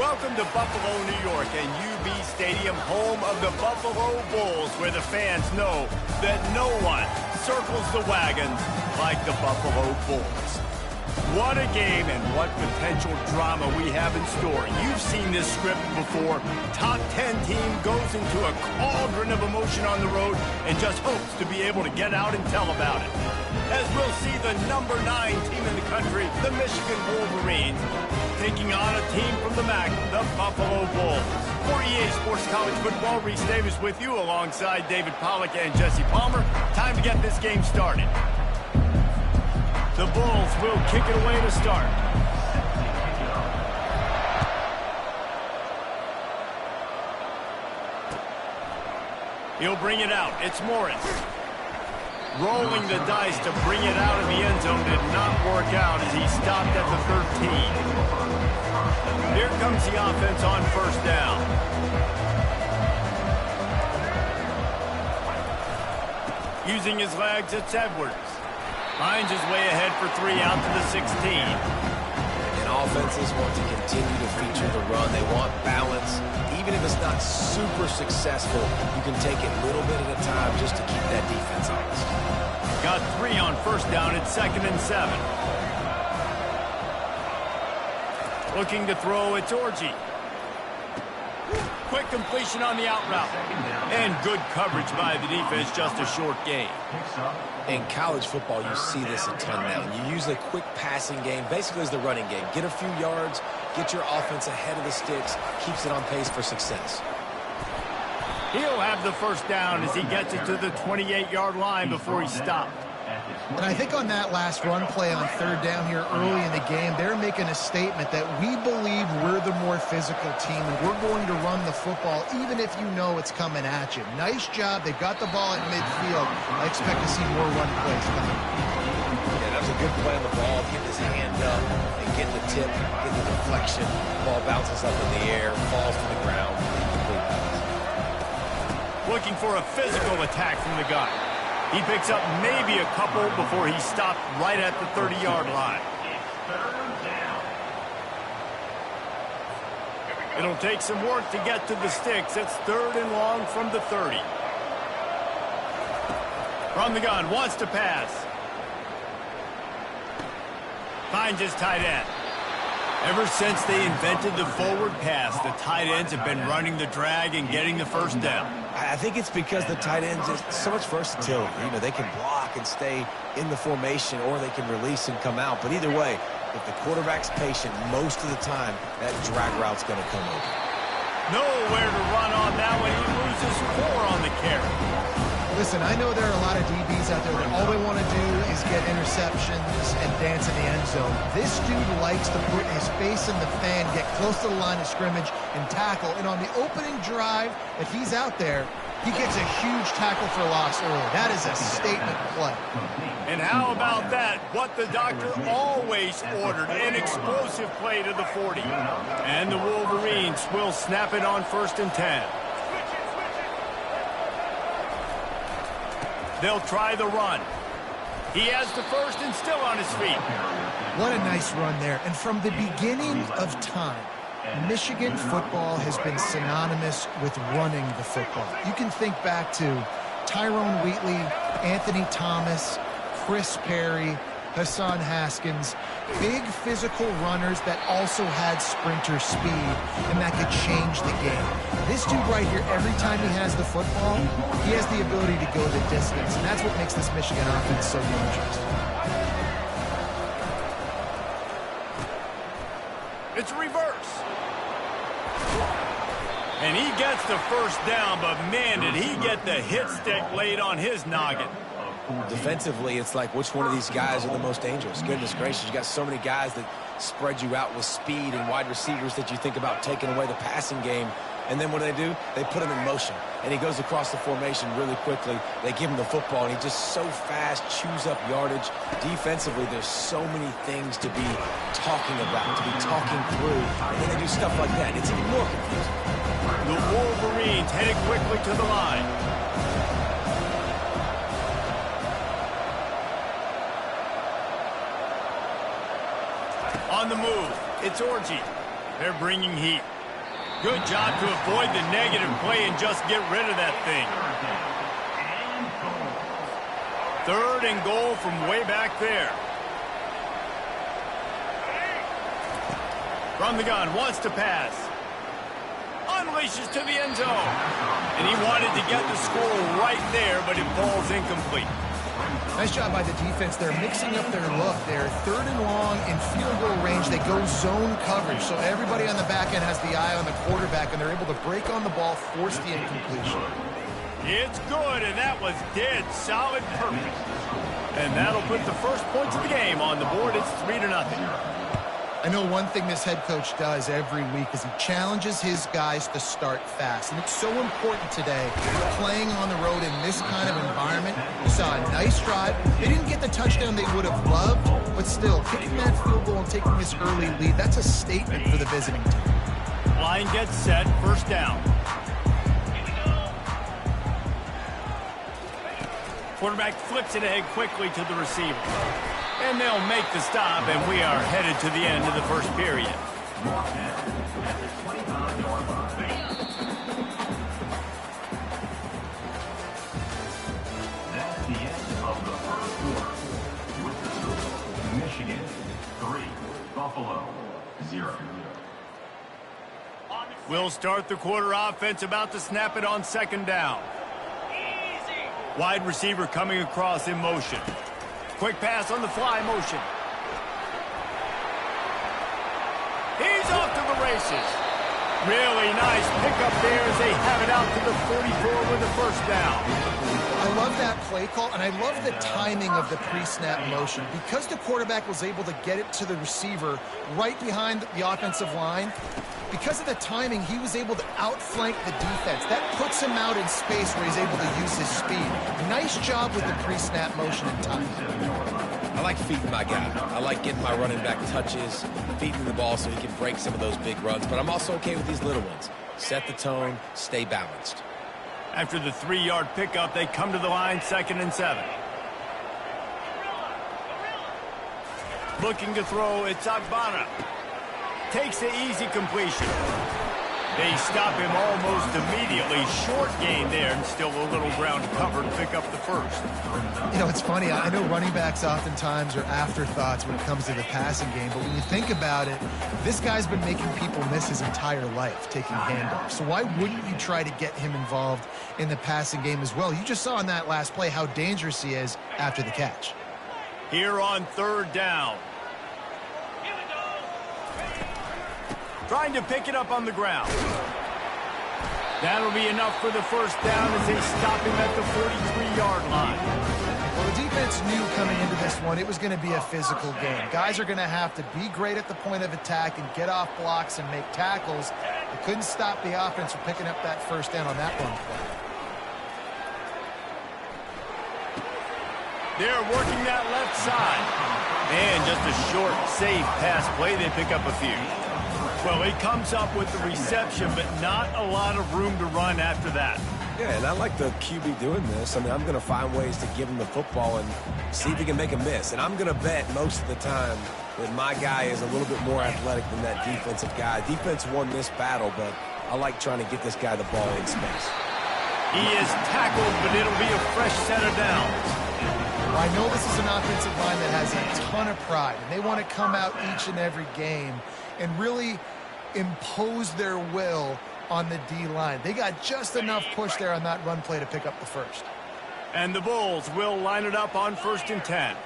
Welcome to Buffalo, New York, and UB Stadium, home of the Buffalo Bulls, where the fans know that no one circles the wagons like the Buffalo Bulls. What a game and what potential drama we have in store. You've seen this script before. Top 10 team goes into a cauldron of emotion on the road and just hopes to be able to get out and tell about it. As we'll see the number 9 team in the country, the Michigan Wolverines, taking on a team from the MAC, the Buffalo Bulls. For EA Sports College Football, Reese Davis with you alongside David Pollack and Jesse Palmer. Time to get this game started. The Bulls will kick it away to start. He'll bring it out. It's Morris. Rolling the dice to bring it out of the end zone did not work out as he stopped at the 13. Here comes the offense on first down. Using his legs, it's Edwards. Finds his way ahead for 3 out to the 16. And offenses want to continue to feature the run. They want balance. Even if it's not super successful, you can take it little bit at a time just to keep that defense honest. Got 3 on first down. It's 2nd and 7. Looking to throw, it's Orji. Quick completion on the out route. And good coverage by the defense, just a short gain. In college football, you see this a ton now. You use a quick passing game, basically as the running game. Get a few yards, get your offense ahead of the sticks, keeps it on pace for success. He'll have the first down as he gets it to the 28-yard line before he stopped. And I think on that last run play on 3rd down here early in the game, they're making a statement that we believe we're the more physical team and we're going to run the football even if you know it's coming at you. Nice job. They've got the ball at midfield. I expect to see more run plays coming. Yeah, that was a good play on the ball. Get his hand up and get the tip, get the deflection. Ball bounces up in the air, falls to the ground. Looking for a physical attack from the gun. He picks up maybe a couple before he stopped right at the 30-yard line. It'll take some work to get to the sticks. It's 3rd and long from the 30. From the gun, wants to pass. Finds his tight end. Ever since they invented the forward pass, the tight ends have been running the drag and getting the first down. I think it's because the tight ends is so much versatility. You know, they can block and stay in the formation, or they can release and come out. But either way, if the quarterback's patient, most of the time, that drag route's going to come over. Nowhere to run on that one. He loses 4 on the carry. Listen, I know there are a lot of DBs out there that all they want to do is get interceptions and dance in the end zone. This dude likes to put his face in the fan, get close to the line of scrimmage, and tackle. And on the opening drive that he's out there, he gets a huge tackle for loss early. That is a statement play. And how about that? What the doctor always ordered, an explosive play to the 40. And the Wolverines will snap it on 1st and 10. They'll try the run. He has the first and still on his feet. What a nice run there. And from the beginning of time, Michigan football has been synonymous with running the football. You can think back to Tyrone Wheatley, Anthony Thomas, Chris Perry, Hassan Haskins, big physical runners that also had sprinter speed and that could change the game. This dude right here, every time he has the football, he has the ability to go the distance, and that's what makes this Michigan offense so dangerous. It's reverse. And he gets the first down, but man, did he get the hit stick laid on his noggin. Defensively, it's like which one of these guys are the most dangerous. Goodness gracious, you got so many guys that spread you out with speed and wide receivers that you think about taking away the passing game. And then what do? They put him in motion. And he goes across the formation really quickly. They give him the football, and he just so fast chews up yardage. Defensively, there's so many things to be talking about, to be talking through. And then they do stuff like that. It's even more confusing. The Wolverines headed quickly to the line. On the move, it's Orji. They're bringing heat. Good job to avoid the negative play and just get rid of that thing. 3rd and goal from way back there. From the gun, wants to pass. Unleashes to the end zone. And he wanted to get the score right there, but it falls incomplete. Nice job by the defense. They're mixing up their look. They're 3rd and long in field goal range. They go zone coverage. So everybody on the back end has the eye on the quarterback, and they're able to break on the ball, force the incompletion. It's good, and that was dead solid perfect. And that'll put the first points of the game on the board. It's 3-0. I know one thing this head coach does every week is he challenges his guys to start fast. And it's so important today, playing on the road in this kind of environment. You saw a nice drive. They didn't get the touchdown they would have loved, but still, kicking that field goal and taking this early lead, that's a statement for the visiting team. Line gets set, 1st down. Quarterback flips it ahead quickly to the receiver. And they'll make the stop, and we are headed to the end of the first period. That's the end of the first quarter. With the score, Michigan 3, Buffalo 0. We'll start the quarter offense, about to snap it on 2nd down. Wide receiver coming across in motion. Quick pass on the fly motion. He's off to the races. Really nice pickup there as they have it out to the 44 with the 1st down. I love that play call, and I love the timing of the pre-snap motion. Because the quarterback was able to get it to the receiver right behind the offensive line, because of the timing, he was able to outflank the defense. That puts him out in space where he's able to use his speed. Nice job with the pre-snap motion and timing. I like feeding my guy. I like getting my running back touches, feeding the ball so he can break some of those big runs. But I'm also okay with these little ones. Set the tone, stay balanced. After the 3-yard pickup, they come to the line, 2nd and 7. Looking to throw, it's Agbana. Takes the easy completion. They stop him almost immediately. Short gain there, and still a little ground cover to pick up the 1st. You know, it's funny. I know running backs oftentimes are afterthoughts when it comes to the passing game, but when you think about it, this guy's been making people miss his entire life taking handoffs. So why wouldn't you try to get him involved in the passing game as well? You just saw in that last play how dangerous he is after the catch. Here on 3rd down. Trying to pick it up on the ground. That'll be enough for the 1st down as they stop him at the 43-yard line. Well, the defense knew coming into this one it was going to be a physical game. Guys are going to have to be great at the point of attack and get off blocks and make tackles. They couldn't stop the offense from picking up that 1st down on that run play. They're working that left side. And just a short, safe pass play. They pick up a few. Well, he comes up with the reception, but not a lot of room to run after that. Yeah, and I like the QB doing this. I mean, I'm going to find ways to give him the football and see if he can make a miss. And I'm going to bet most of the time that my guy is a little bit more athletic than that defensive guy. Defense won this battle, but I like trying to get this guy the ball in space. He is tackled, but it'll be a fresh set of downs. I know this is an offensive line that has a ton of pride, and they want to come out each and every game and really impose their will on the D-line. They got just enough push there on that run play to pick up the 1st. And the Bulls will line it up on 1st and 10.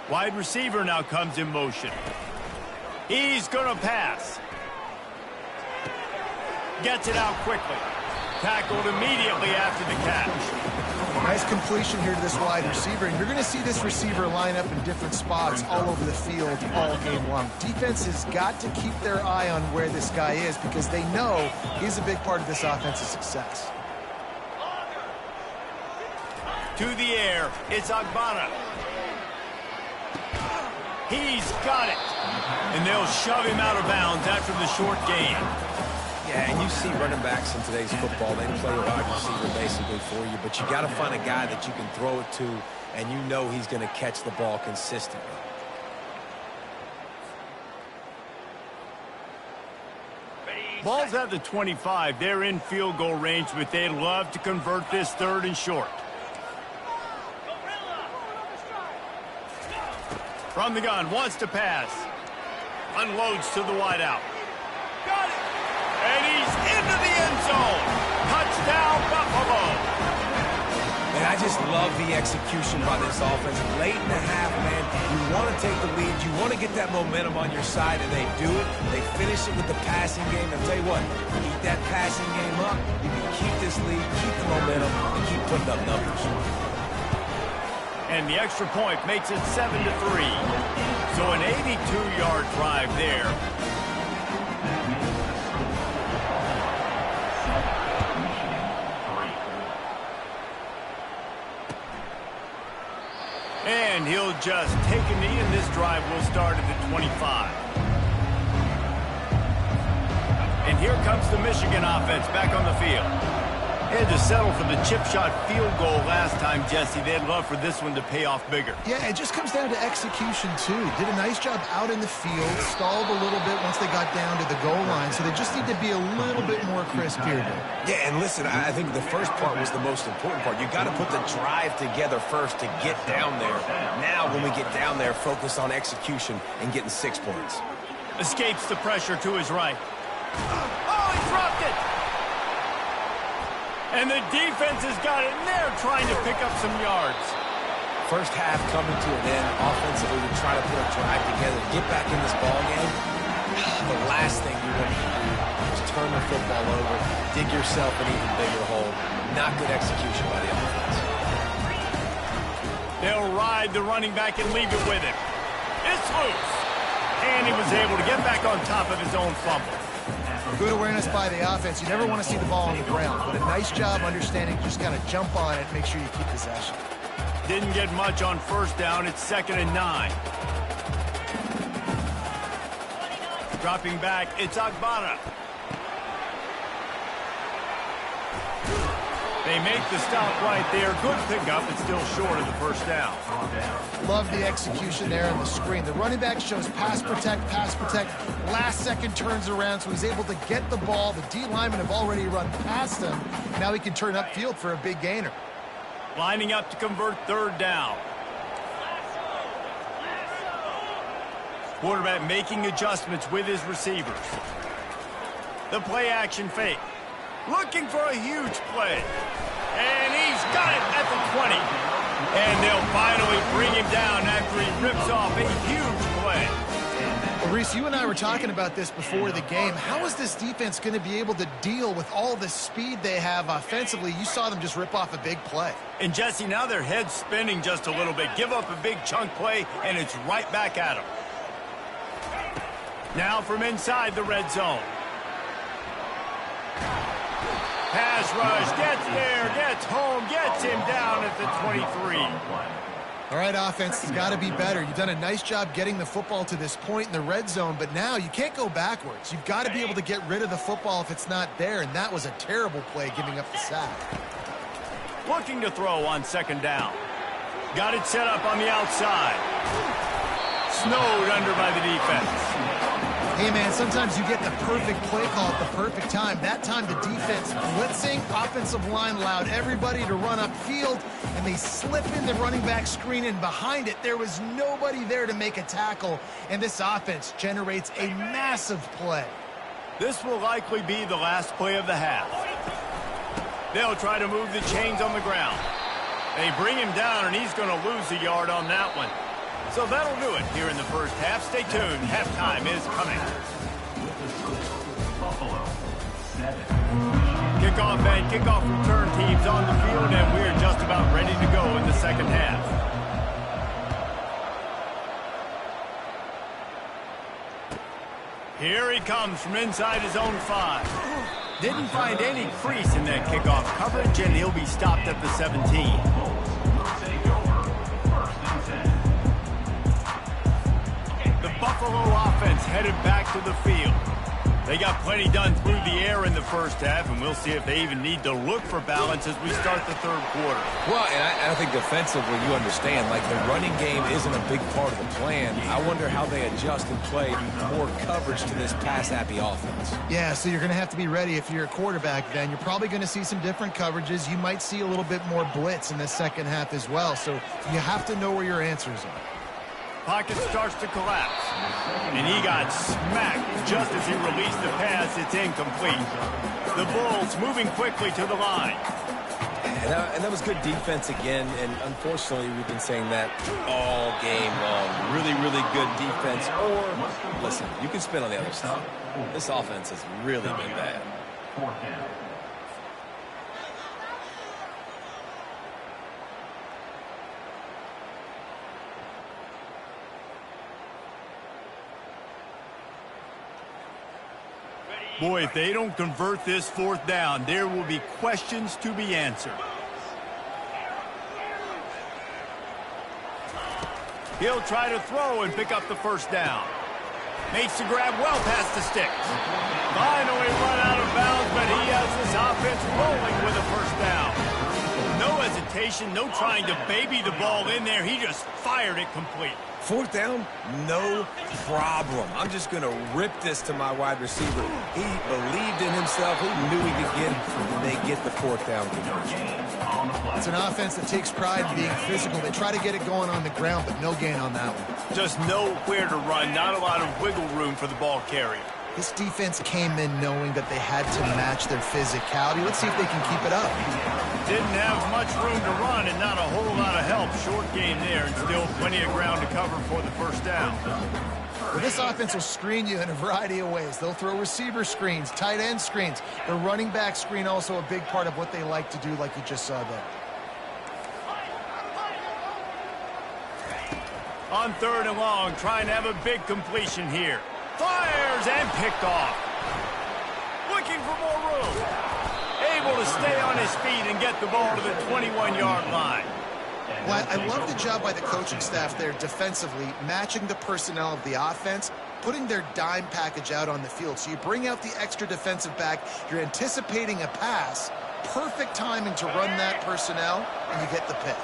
Wide receiver now comes in motion. He's going to pass. Gets it out quickly. Tackled immediately after the catch. Nice completion here to this wide receiver, and you're going to see this receiver line up in different spots all over the field all game long. Defense has got to keep their eye on where this guy is because they know he's a big part of this offensive success. To the air, it's Agbana. He's got it. And they'll shove him out of bounds after the short gain. Yeah, and you see running backs in today's football, they play a wide receiver basically for you, but you got to find a guy that you can throw it to and you know he's going to catch the ball consistently. Ball's at the 25. They're in field goal range, but they'd love to convert this 3rd and short. From the gun, wants to pass. Unloads to the wideout. Got it! And he's into the end zone. Touchdown, Buffalo. And I just love the execution by this offense. Late in the half, man, you want to take the lead. You want to get that momentum on your side, and they do it. They finish it with the passing game. I'll tell you what, keep that passing game up. You can keep this lead, keep the momentum, and keep putting up numbers. And the extra point makes it 7-3. So an 82-yard drive there. And he'll just take a knee, and this drive will start at the 25. And here comes the Michigan offense back on the field. They had to settle for the chip shot field goal last time, Jesse. They'd love for this one to pay off bigger. Yeah, it just comes down to execution, too. Did a nice job out in the field, stalled a little bit once they got down to the goal line, so they just need to be a little bit more crisp here today. Yeah, and listen, I think the first part was the most important part. You got to put the drive together first to get down there. Now, when we get down there, focus on execution and getting 6 points. Escapes the pressure to his right. Oh, he dropped it! And the defense has got it, and they're trying to pick up some yards. First half coming to an end. Offensively, we try to put a drive together to get back in this ball game. The last thing you want to do is turn the football over, dig yourself an even bigger hole. Not good execution by the offense. They'll ride the running back and leave it with him. It's loose. And he was able to get back on top of his own fumble. Good awareness by the offense. You never want to see the ball on the ground, but a nice job understanding just kind of jump on it, make sure you keep possession. Didn't get much on first down. It's 2nd and 9. Dropping back, it's Agbara. They make the stop right there. Good pickup, but still short of the first down. Love the execution there on the screen. The running back shows pass protect. Last second turns around, so he's able to get the ball. The D linemen have already run past him. Now he can turn upfield for a big gainer. Lining up to convert 3rd down. Quarterback making adjustments with his receivers. The play action fake. Looking for a huge play. And he's got it at the 20. And they'll finally bring him down after he rips off a huge play. Well, Reese, you and I were talking about this before the game. How is this defense going to be able to deal with all the speed they have offensively? You saw them just rip off a big play. And, Jesse, now their head's spinning just a little bit. Give up a big chunk play, and it's right back at them. Now from inside the red zone. Pass rush, gets there, gets home, gets him down at the 23. All right, offense has got to be better. You've done a nice job getting the football to this point in the red zone, but now you can't go backwards. You've got to be able to get rid of the football if it's not there, and that was a terrible play giving up the sack. Looking to throw on 2nd down. Got it set up on the outside. Snowed under by the defense. Hey, man, sometimes you get the perfect play call at the perfect time. That time the defense blitzing, offensive line allowed everybody to run upfield, and they slip in the running back screen, and behind it there was nobody there to make a tackle, and this offense generates a massive play. This will likely be the last play of the half. They'll try to move the chains on the ground. They bring him down, and he's going to lose a yard on that one. So that'll do it here in the first half. Stay tuned. Halftime is coming. Buffalo, 7. Kickoff and kickoff return teams on the field, and we're just about ready to go in the second half. Here he comes from inside his own 5. Didn't find any crease in that kickoff coverage, and he'll be stopped at the 17. Buffalo offense headed back to the field. They got plenty done through the air in the first half, and we'll see if they even need to look for balance as we start the third quarter. Well, and I think defensively, you understand, like the running game isn't a big part of the plan. I wonder how they adjust and play more coverage to this pass-happy offense. Yeah, so you're going to have to be ready if you're a quarterback then. You're probably going to see some different coverages. You might see a little bit more blitz in the second half as well, so you have to know where your answers are. Pocket starts to collapse, and he got smacked just as he released the pass. It's incomplete. The Bulls moving quickly to the line. And that was good defense again, and unfortunately we've been saying that all game long. Really, really good defense. Or, listen, you can spin on the other side. This offense has really been bad. Fourth down. Boy, if they don't convert this fourth down, there will be questions to be answered. He'll try to throw and pick up the first down. Makes the grab well past the sticks. Finally run out of bounds, but he has this offense rolling with a first down. No hesitation, no trying to baby the ball in there. He just fired it complete. Fourth down, no problem. I'm just going to rip this to my wide receiver. He believed in himself. He knew he could get it, and they get the fourth down conversion. It's an offense that takes pride in being physical. They try to get it going on the ground, but no gain on that one. Just nowhere to run, not a lot of wiggle room for the ball carrier. This defense came in knowing that they had to match their physicality. Let's see if they can keep it up. Didn't have much room to run and not a whole lot of help. Short game there and still plenty of ground to cover for the first down. Well, this offense will screen you in a variety of ways. They'll throw receiver screens, tight end screens. The running back screen also a big part of what they like to do, like you just saw there. On third and long, trying to have a big completion here. Fires and picked off. Looking for more room. Able to stay on his feet and get the ball to the 21-yard line. Well, I love the job by the coaching staff there defensively, matching the personnel of the offense, putting their dime package out on the field. So you bring out the extra defensive back, you're anticipating a pass, perfect timing to run that personnel, and you get the pick.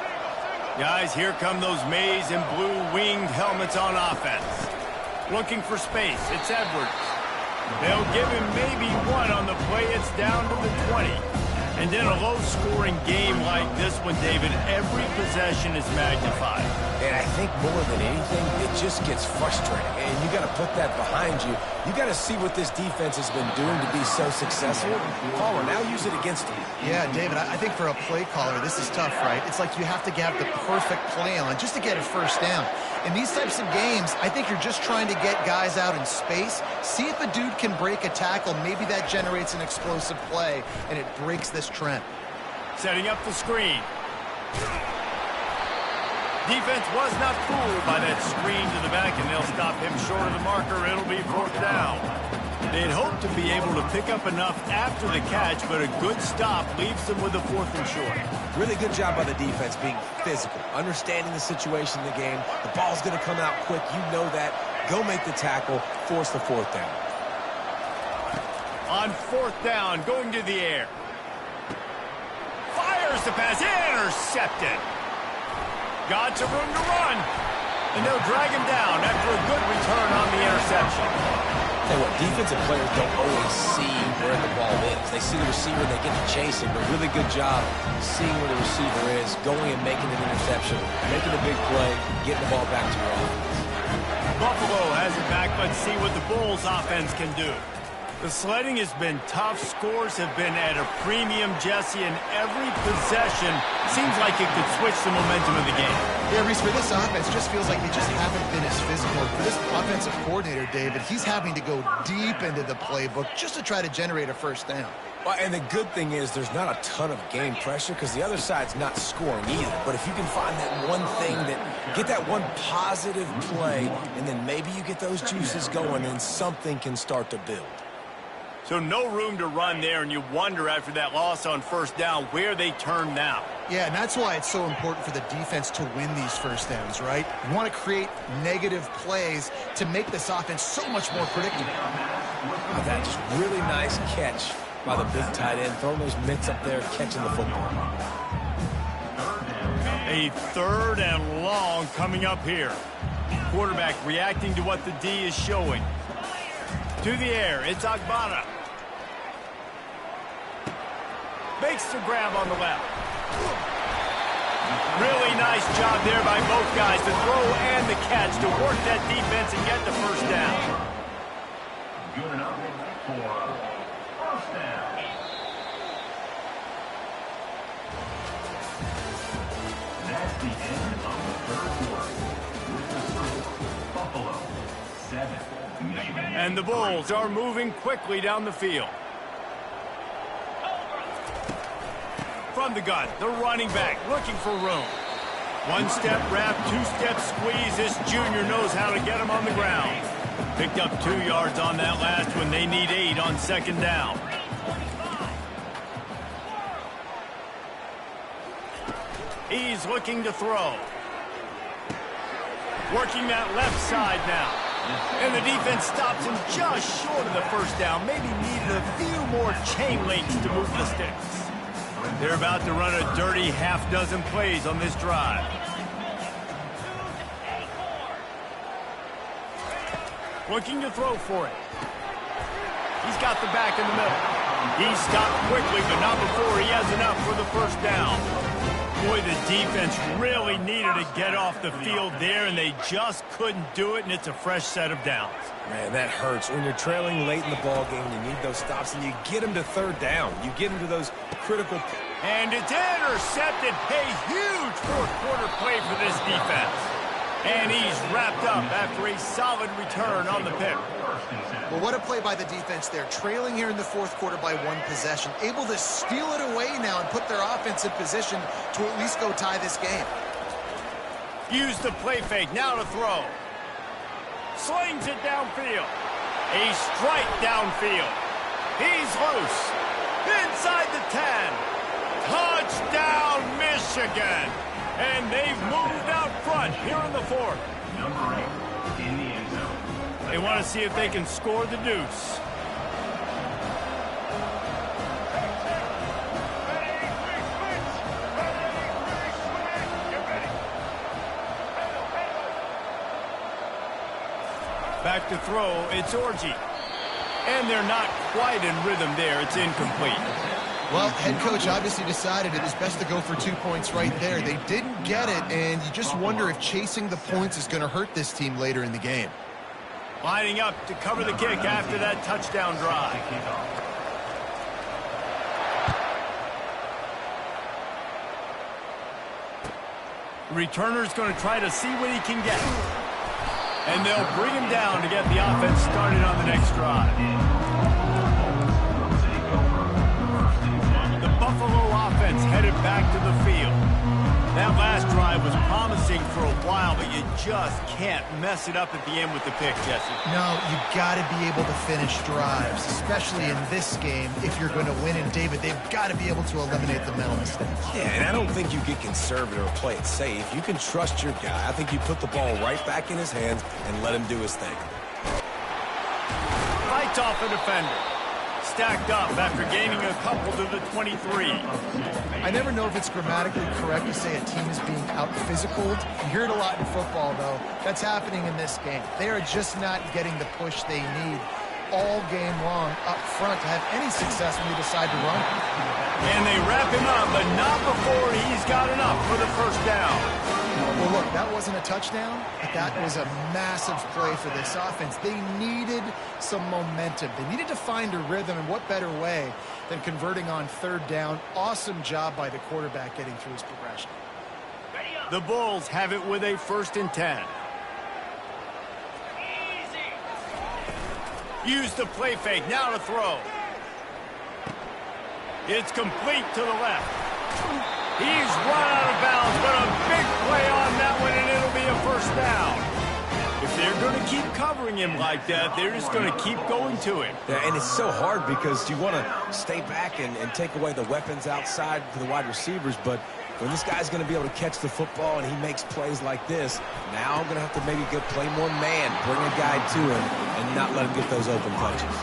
Guys, here come those maize and blue winged helmets on offense. Looking for space. It's Edwards. They'll give him maybe one on the play. It's down to the 20. And in a low-scoring game like this one, David, every possession is magnified. And I think more than anything, it just gets frustrating. And you got to put that behind you. You got to see what this defense has been doing to be so successful. Caller, now use it against them. Yeah, David, I think for a play caller, this is tough, right? It's like you have to have the perfect play on just to get a first down. In these types of games, I think you're just trying to get guys out in space, see if a dude can break a tackle. Maybe that generates an explosive play, and it breaks this trend. Setting up the screen. Defense was not fooled by that screen to the back, and they'll stop him short of the marker. It'll be fourth down. They'd hoped to be able to pick up enough after the catch, but a good stop leaves them with a fourth and short. Really good job by the defense being physical, understanding the situation in the game. The ball's going to come out quick. You know that. Go make the tackle, force the fourth down. On fourth down, going to the air. Fires the pass, intercepted. Got some room to run. And they'll drag him down after a good return on the interception. Tell you what, defensive players don't always see where the ball is. They see the receiver, they get to chase him, but really good job seeing where the receiver is, going and making an interception, making a big play, getting the ball back to your offense. Buffalo has it back. Let's see what the Bulls offense can do. The sledding has been tough. Scores have been at a premium, Jesse, and every possession seems like it could switch the momentum of the game. Yeah, Reese, for this offense, just feels like they just haven't been as physical. For this offensive coordinator, David, he's having to go deep into the playbook just to try to generate a first down. Well, and the good thing is there's not a ton of game pressure because the other side's not scoring either. But if you can find that one thing, get that one positive play, and then maybe you get those juices going and something can start to build. So no room to run there, and you wonder after that loss on first down where they turn now. Yeah, and that's why it's so important for the defense to win these first downs, right? You want to create negative plays to make this offense so much more predictable. That just really nice catch by the big tight end, throwing those mitts up there, catching the football. A 3rd and long coming up here. Quarterback reacting to what the D is showing. To the air, it's Agbana. Makes the grab on the left. Really nice job there by both guys, the throw and the catch, to work that defense and get the first down. Good enough for first down. That's the end of the 3rd quarter. With the score, Buffalo 7, Michigan. And the Bulls are moving quickly down the field. From the gun, the running back looking for room. 1-step wrap, 2-step squeeze. This junior knows how to get him on the ground. Picked up 2 yards on that last one. They need 8 on 2nd down. He's looking to throw. Working that left side now. And the defense stops him just short of the first down. Maybe needed a few more chain links to move the sticks. They're about to run a dirty half-dozen plays on this drive. Looking to throw for it. He's got the back in the middle. He stopped quickly, but not before he has enough for the first down. Boy, the defense really needed to get off the field there, and they just couldn't do it, and it's a fresh set of downs. Man, that hurts. When you're trailing late in the ball game, you need those stops, and you get them to 3rd down. You get them to those critical... And it's intercepted. A huge 4th quarter play for this defense. And he's wrapped up after a solid return on the pick. Well, what a play by the defense there. Trailing here in the 4th quarter by 1 possession. Able to steal it away now and put their offense in position to at least go tie this game. Use the play fake. Now to throw. Slings it downfield. A strike downfield. He's loose. Inside the 10. Touchdown, Michigan. And they've moved out front here in the 4th. Number 8 in the end zone. They want to see if they can score the deuce. Back to throw, it's Orji. And they're not quite in rhythm there. It's incomplete. Well, head coach obviously decided it was best to go for 2 points right there. They didn't get it, and you just wonder if chasing the points is going to hurt this team later in the game. Lining up to cover the kick after that touchdown drive. Returner's going to try to see what he can get. And they'll bring him down to get the offense started on the next drive. The Buffalo offense headed back to the field. That last drive was promising for a while, but you just can't mess it up at the end with the pick, Jesse. No, you've got to be able to finish drives, especially in this game. If you're going to win, and David, they've got to be able to eliminate the mental mistakes. Yeah, and I don't think you get conservative or play it safe. You can trust your guy. I think you put the ball right back in his hands and let him do his thing. Fights off a defender. Stacked up after gaining a couple to the 23. I never know if it's grammatically correct to say a team is being out-physicaled. You hear it a lot in football, though. That's happening in this game. They are just not getting the push they need all game long up front to have any success when they decide to run. And they wrap him up, but not before he's got enough for the first down. Well, look, that wasn't a touchdown, but that was a massive play for this offense. They needed some momentum. They needed to find a rhythm, and what better way than converting on 3rd down. Awesome job by the quarterback getting through his progression. The Bulls have it with a 1st and 10. Use the play fake, now to throw. It's complete to the left. He's run out of bounds, but a big play on that one, and it'll be a first down. If they're going to keep covering him like that, they're just going to keep going to him. Yeah, and it's so hard because you want to stay back and take away the weapons outside for the wide receivers, but when this guy's going to be able to catch the football and he makes plays like this, now I'm going to have to maybe go play more man, bring a guy to him, and not let him get those open punches.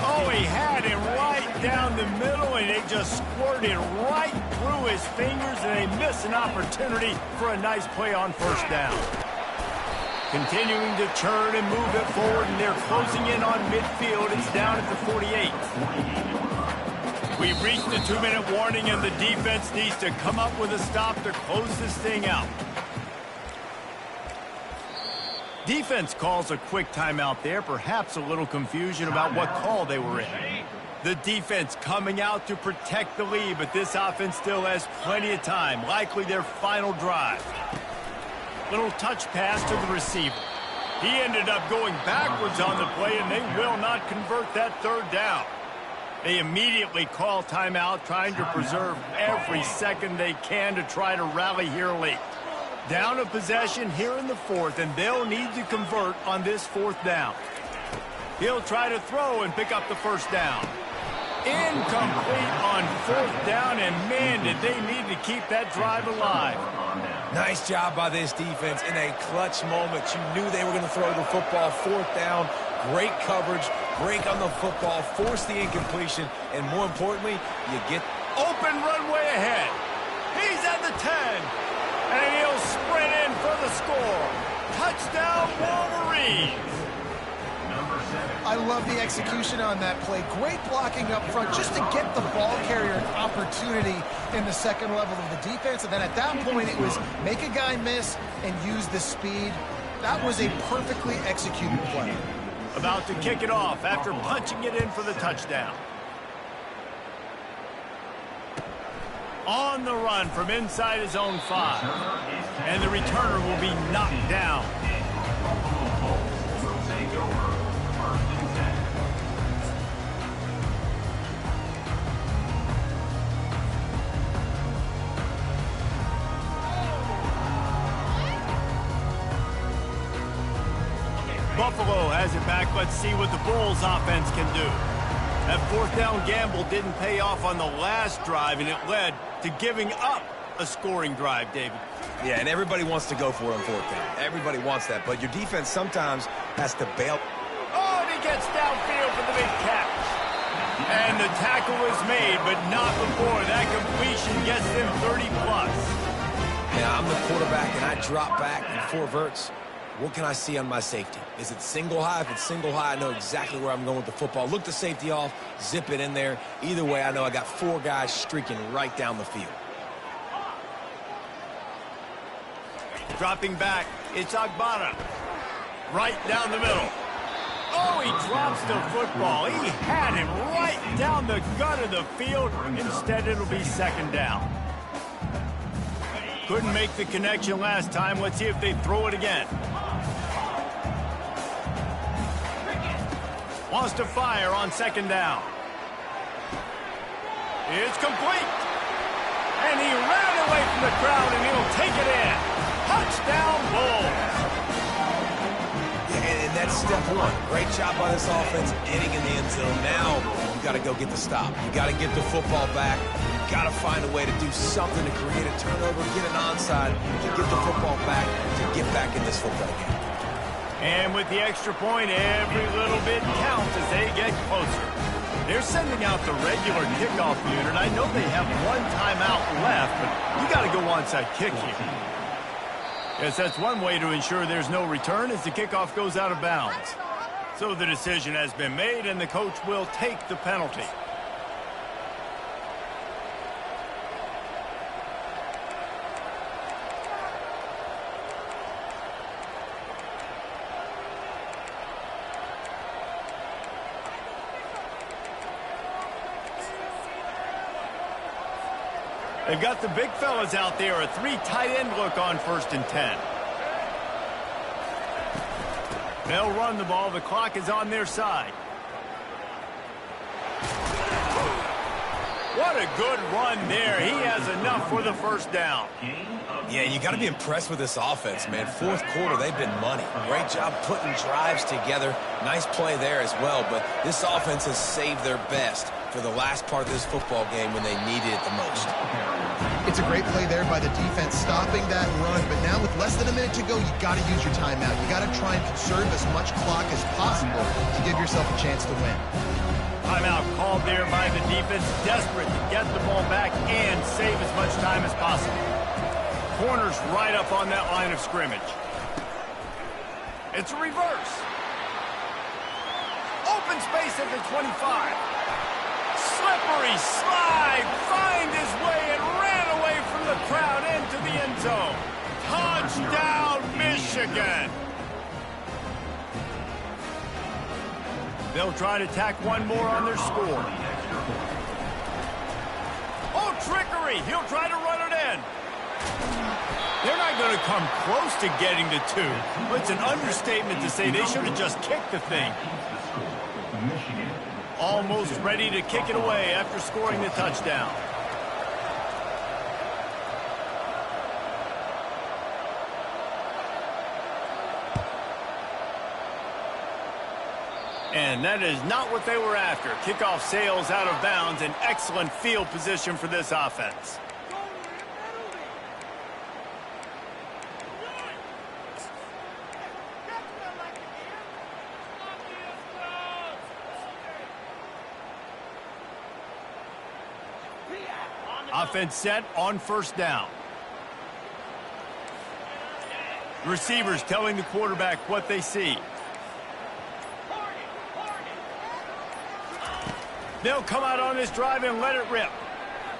Oh, he had him right down the middle, and it just squirted right through his fingers, and they miss an opportunity for a nice play on first down. Continuing to churn and move it forward, and they're closing in on midfield. It's down at the 48. We've reached the 2-minute warning, and the defense needs to come up with a stop to close this thing out. Defense calls a quick timeout there, perhaps a little confusion about what call they were in. The defense coming out to protect the lead, but this offense still has plenty of time, likely their final drive. Little touch pass to the receiver. He ended up going backwards on the play, and they will not convert that third down. They immediately call timeout, trying to preserve every second they can to try to rally here late. Down a possession here in the fourth, and they'll need to convert on this fourth down. He'll try to throw and pick up the first down. Incomplete on fourth down, and man, did they need to keep that drive alive. Nice job by this defense in a clutch moment. You knew they were going to throw the football. Fourth down, great coverage, break on the football, force the incompletion, and more importantly, you get open runway ahead. He's at the 10, and he'll sprint in for the score. Touchdown, Wolverines. I love the execution on that play. Great blocking up front just to get the ball carrier an opportunity in the second level of the defense. And then at that point, it was make a guy miss and use the speed. That was a perfectly executed play. About to kick it off after punching it in for the touchdown. On the run from inside his own 5. And the returner will be knocked down. Buffalo has it back. Let's see what the Bulls offense can do. That fourth down gamble didn't pay off on the last drive, and it led to giving up a scoring drive, David. Yeah, and everybody wants to go for it on fourth down. Everybody wants that, but your defense sometimes has to bail. Oh, and he gets downfield for the big catch. And the tackle is made, but not before that completion gets them 30-plus. Yeah, I'm the quarterback, and I drop back in 4 verts. What can I see on my safety? Is it single high? If it's single high, I know exactly where I'm going with the football. Look the safety off, zip it in there. Either way, I know I got 4 guys streaking right down the field. Dropping back, it's Agbana. Right down the middle. Oh, he drops the football. He had him right down the gut of the field. Instead, it'll be second down. Couldn't make the connection last time. Let's see if they throw it again. Wants to fire on second down. It's complete. And he ran away from the crowd, and he'll take it in. Touchdown, Bulls. And that's step 1. Great job by this offense getting in the end zone. Now you got to go get the stop. You got to get the football back. You got to find a way to do something to create a turnover, get an onside, to get the football back, to get back in this football game. And with the extra point, every little bit counts as they get closer. They're sending out the regular kickoff unit. I know they have 1 timeout left, but you got to go onside kick here. Yes, that's one way to ensure there's no return as the kickoff goes out of bounds. So the decision has been made, and the coach will take the penalty. They've got the big fellas out there, a 3 tight end look on 1st and 10. They'll run the ball. The clock is on their side. What a good run there. He has enough for the first down. Yeah, you got to be impressed with this offense, man. 4th quarter, they've been money. Great job putting drives together. Nice play there as well, but this offense has saved their best for the last part of this football game when they needed it the most. It's a great play there by the defense, stopping that run. But now with less than a minute to go, you got to use your timeout. You got to try and conserve as much clock as possible to give yourself a chance to win. Timeout called there by the defense, desperate to get the ball back and save as much time as possible. Corner's right up on that line of scrimmage. It's a reverse. Open space at the 25. Slippery slide, find his way and ran away from the crowd into the end zone. Touchdown, Michigan. They'll try to tack one more on their score. Oh, trickery. He'll try to run it in. They're not going to come close to getting to 2. But it's an understatement to say they should have just kicked the thing. Almost ready to kick it away after scoring the touchdown. And that is not what they were after. Kickoff sails out of bounds, an excellent field position for this offense. Offense set on first down. Receivers telling the quarterback what they see. They'll come out on this drive and let it rip.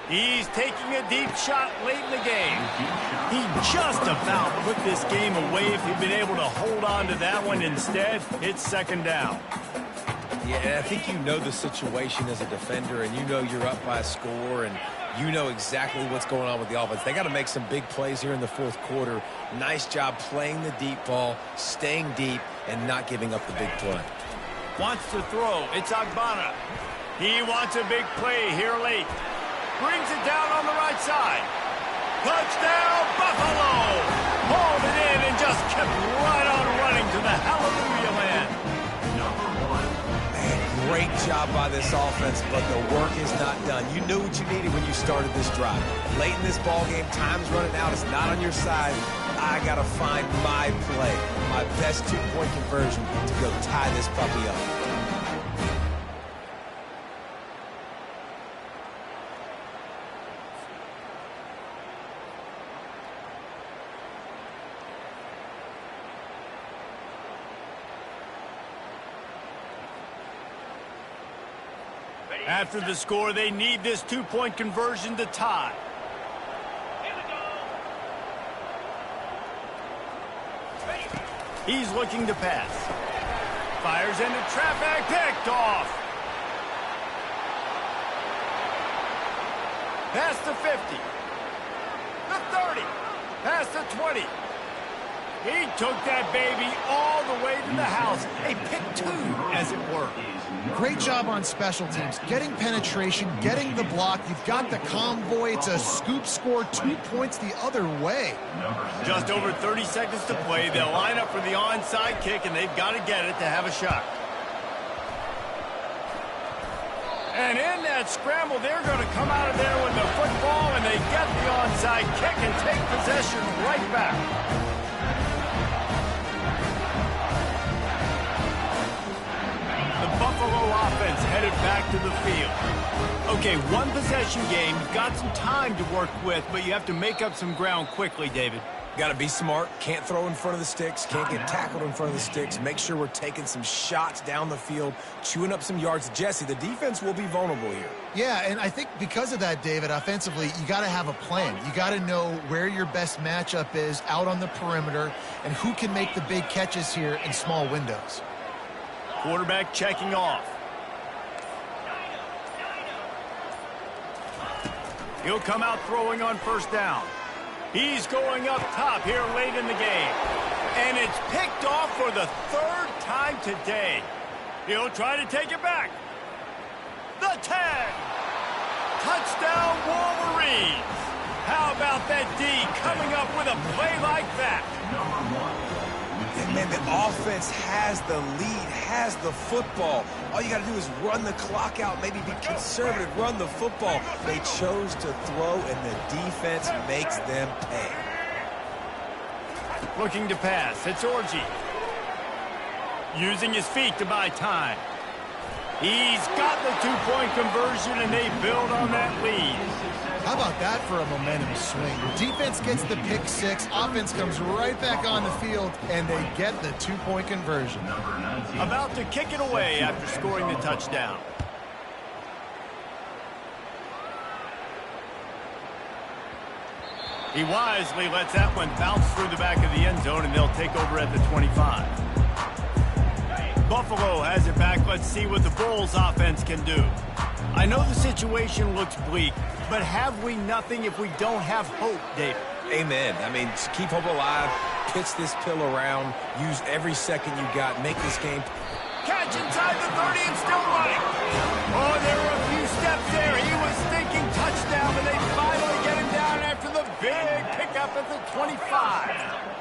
He's taking a deep shot late in the game. He just about put this game away if he'd been able to hold on to that one. Instead, it's second down. Yeah, I think you know the situation as a defender, and you know you're up by a score, and you know exactly what's going on with the offense. They got to make some big plays here in the fourth quarter. Nice job playing the deep ball, staying deep, and not giving up the big play. Wants to throw. It's Agbana. He wants a big play here late. Brings it down on the right side. Touchdown, Buffalo! Hauled it in and just kept right on running to the hallelujah land. Man, great job by this offense, but the work is not done. You knew what you needed when you started this drive. Late in this ball game, time's running out. It's not on your side. I got to find my play, my best two-point conversion to go tie this puppy up. After the score, they need this two-point conversion to tie. He's looking to pass. Fires into traffic, picked off. Past the 50. The 30. Past the 20. He took that baby all the way to the house. A pick 2, as it were. Great job on special teams. Getting penetration, getting the block. You've got the convoy. It's a scoop score, 2 points the other way. Just over 30 seconds to play. They'll line up for the onside kick, and they've got to get it to have a shot. And in that scramble, they're going to come out of there with the football, and they get the onside kick and take possession right back. Buffalo offense headed back to the field. Okay, one possession game. You've got some time to work with, but you have to make up some ground quickly, David. Got to be smart. Can't throw in front of the sticks. Can't get tackled in front of the sticks. Make sure we're taking some shots down the field, chewing up some yards. Jesse, the defense will be vulnerable here. Yeah, and I think because of that, David, offensively, you got to have a plan. You got to know where your best matchup is out on the perimeter and who can make the big catches here in small windows. Quarterback checking off. He'll come out throwing on first down. He's going up top here late in the game. And it's picked off for the 3rd time today. He'll try to take it back. The 10. Touchdown Wolverines. How about that D coming up with a play like that? Man, the offense has the lead, has the football. All you got to do is run the clock out, maybe be conservative, run the football. They chose to throw, and the defense makes them pay. Looking to pass. It's Orji. Using his feet to buy time. He's got the two-point conversion, and they build on that lead. How about that for a momentum swing? Defense gets the pick six, offense comes right back on the field, and they get the two-point conversion. About to kick it away after scoring the touchdown. He wisely lets that one bounce through the back of the end zone, and they'll take over at the 25. Buffalo has it back. Let's see what the Bulls offense can do. I know the situation looks bleak, but have we nothing if we don't have hope, David? Amen. I mean, keep hope alive, pitch this pill around, use every second you got, make this game. Catch inside the 30 and still running. Oh, there were a few steps there. He was thinking touchdown, but they finally get him down after the big pickup at the 25.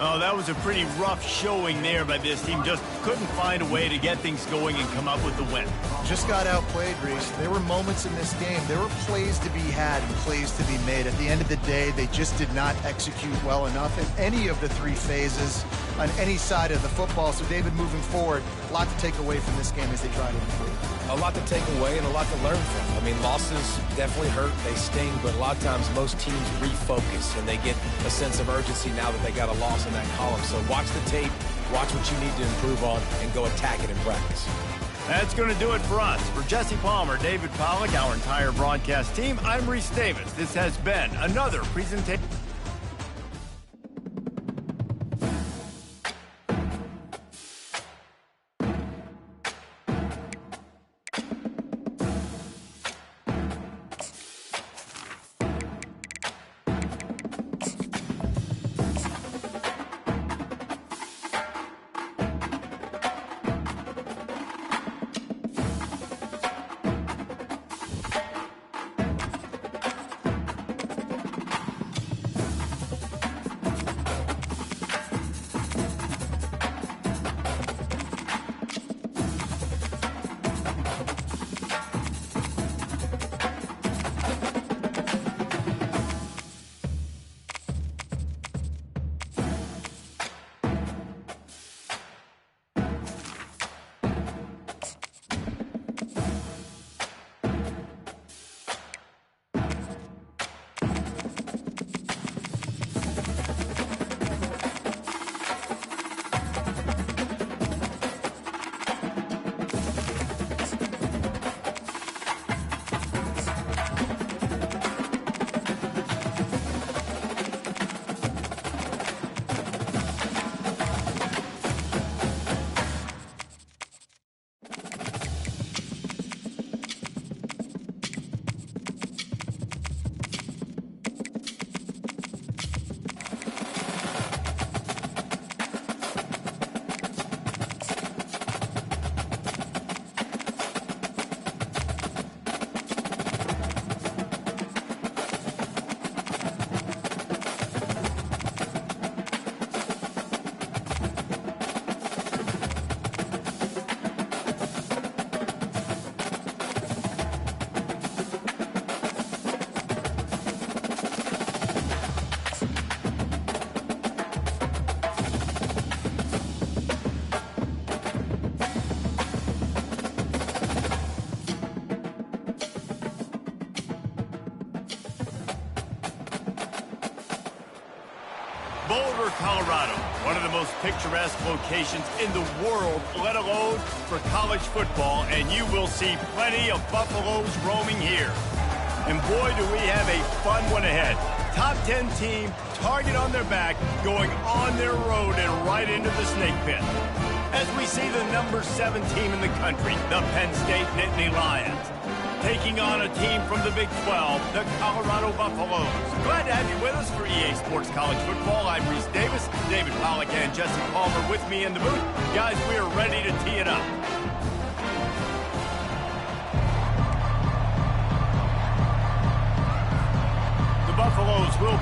Oh, that was a pretty rough showing there by this team. Just couldn't find a way to get things going and come up with the win. Just got outplayed, Reese. There were moments in this game. There were plays to be had and plays to be made. At the end of the day, they just did not execute well enough in any of the three phases on any side of the football. So, David, moving forward, a lot to take away from this game as they try to improve. A lot to take away and a lot to learn from. I mean, losses definitely hurt, they sting, but a lot of times most teams refocus and they get a sense of urgency now that they got a loss in that column. So watch the tape, watch what you need to improve on, and go attack it in practice. That's going to do it for us. For Jesse Palmer, David Pollack, our entire broadcast team, I'm Reese Davis. This has been another presentation. Boulder, Colorado, one of the most picturesque locations in the world, let alone for college football, and you will see plenty of Buffaloes roaming here. And boy, do we have a fun one ahead. Top 10 team, target on their back, going on their road and right into the snake pit. As we see the number 7 team in the country, the Penn State Nittany Lions, taking on a team from the Big 12, the Colorado Buffaloes. Glad to have you with us for EA Sports College Football. I'm Reese Davis, David Pollack and Jesse Palmer with me in the booth. Guys, we are ready to tee it up.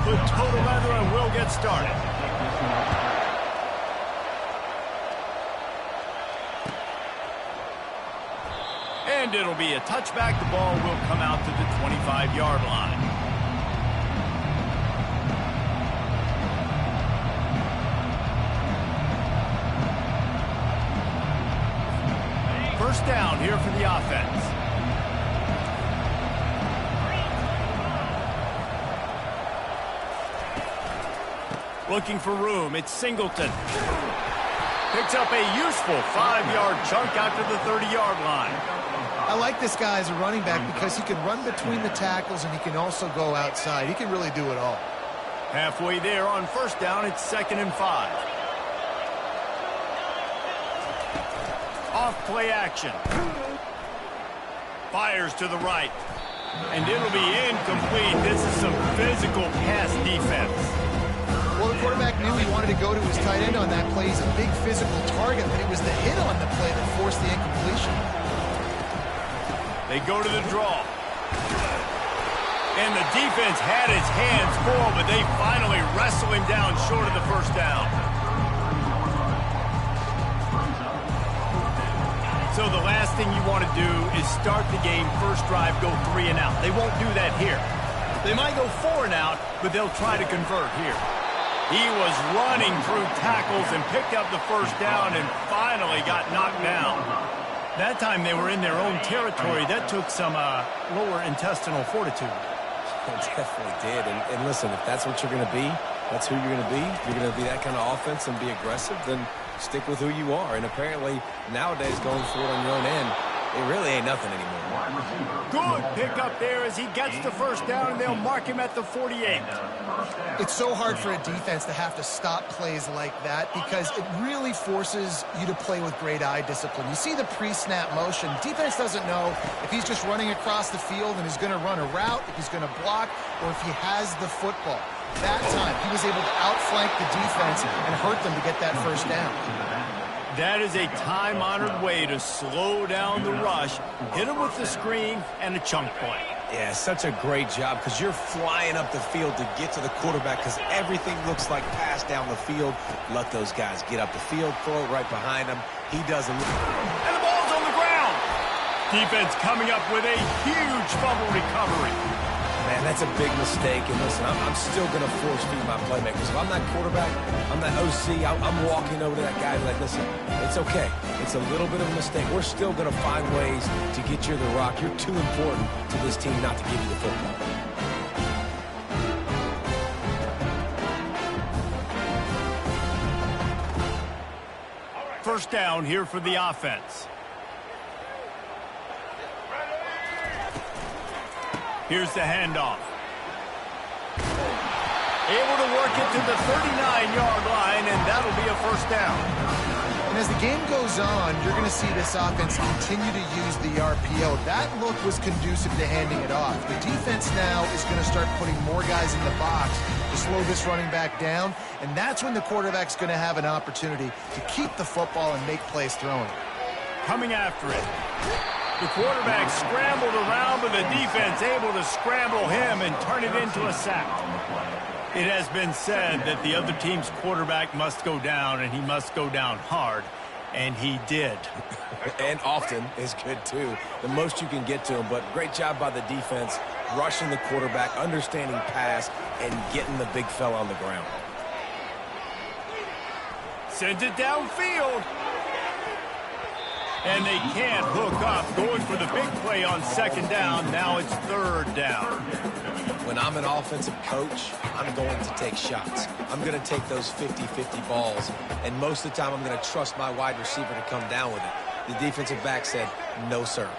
put toe to leather and we'll get started. And it'll be a touchback. The ball will come out to the 25-yard line. First down here for the offense. Looking for room. It's Singleton. Picks up a useful 5-yard chunk out to the 30-yard line. I like this guy as a running back because he can run between the tackles and he can also go outside. He can really do it all. Halfway there on first down, it's 2nd and 5. Off play action. Fires to the right. And it'll be incomplete. This is some physical pass defense. Well, the quarterback knew he wanted to go to his tight end on that play. He's a big physical target, but it was the hit on the play that forced the incompletion. They go to the draw. And the defense had its hands full, but they finally wrestle him down short of the first down. So the last thing you want to do is start the game, first drive, go 3 and out. They won't do that here. They might go 4 and out, but they'll try to convert here. He was running through tackles and picked up the first down and finally got knocked down. That time they were in their own territory. That took some lower intestinal fortitude. It definitely did. And listen, if that's what you're going to be, that's who you're going to be. If you're going to be that kind of offense and be aggressive, then stick with who you are. And apparently, nowadays, going for it on your own end, it really ain't nothing anymore. Good pick up there as he gets the first down, and they'll mark him at the 48. It's so hard for a defense to have to stop plays like that because it really forces you to play with great eye discipline. You see the pre-snap motion. Defense doesn't know if he's just running across the field and he's going to run a route, if he's going to block, or if he has the football. That time, he was able to outflank the defense and hurt them to get that first down. That is a time-honored way to slow down the rush, hit him with the screen, and a chunk play. Yeah, such a great job because you're flying up the field to get to the quarterback because everything looks like pass down the field. Let those guys get up the field, throw it right behind him. He doesn't. And the ball's on the ground. Defense coming up with a huge fumble recovery. Man, that's a big mistake. And listen, I'm still going to force feed my playmakers. If I'm that quarterback, I'm that OC, I'm walking over to that guy and like, listen, it's okay. It's a little bit of a mistake. We're still going to find ways to get you the rock. You're too important to this team not to give you the football. First down here for the offense. Here's the handoff. Able to work it to the 39-yard line, and that'll be a first down. And as the game goes on, you're going to see this offense continue to use the RPO. That look was conducive to handing it off. The defense now is going to start putting more guys in the box to slow this running back down, and that's when the quarterback's going to have an opportunity to keep the football and make plays throwing. Coming after it. The quarterback scrambled around, but the defense able to scramble him and turn it into a sack. It has been said that the other team's quarterback must go down, and he must go down hard, and he did. And often is good, too. The most you can get to him, but great job by the defense, rushing the quarterback, understanding pass, and getting the big fella on the ground. Sends it downfield. And they can't hook up. Going for the big play on second down. Now it's third down. When I'm an offensive coach, I'm going to take shots. I'm going to take those 50-50 balls. And most of the time, I'm going to trust my wide receiver to come down with it. The defensive back said, no, sir.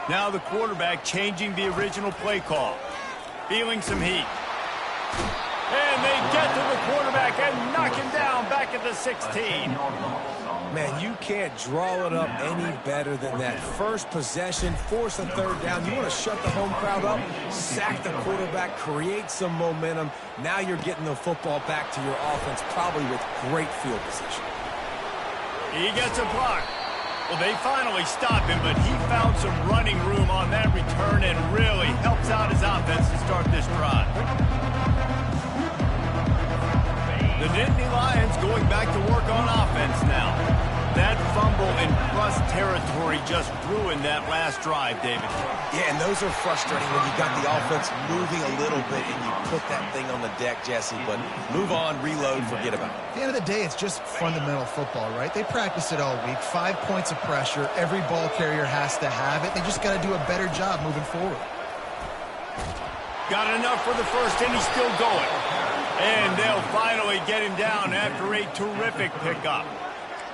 Now the quarterback changing the original play call. Feeling some heat. And they get to the quarterback and knock him down back at the 16. Man, you can't draw it up any better than that. First possession, force a third down. You want to shut the home crowd up, sack the quarterback, create some momentum. Now you're getting the football back to your offense, probably with great field position. He gets a block. Well, they finally stop him, but he found some running room on that return and really helps out his offense to start this drive. The Nittany Lions going back to work on offense now. That fumble in plus territory just ruined that last drive, David. Yeah, and those are frustrating when you got the offense moving a little bit and you put that thing on the deck, Jesse. But move on, reload, forget about it. At the end of the day, it's just fundamental football, right? They practice it all week. 5 points of pressure. Every ball carrier has to have it. They just got to do a better job moving forward. Got enough for the first, and he's still going. And they'll finally get him down after a terrific pickup.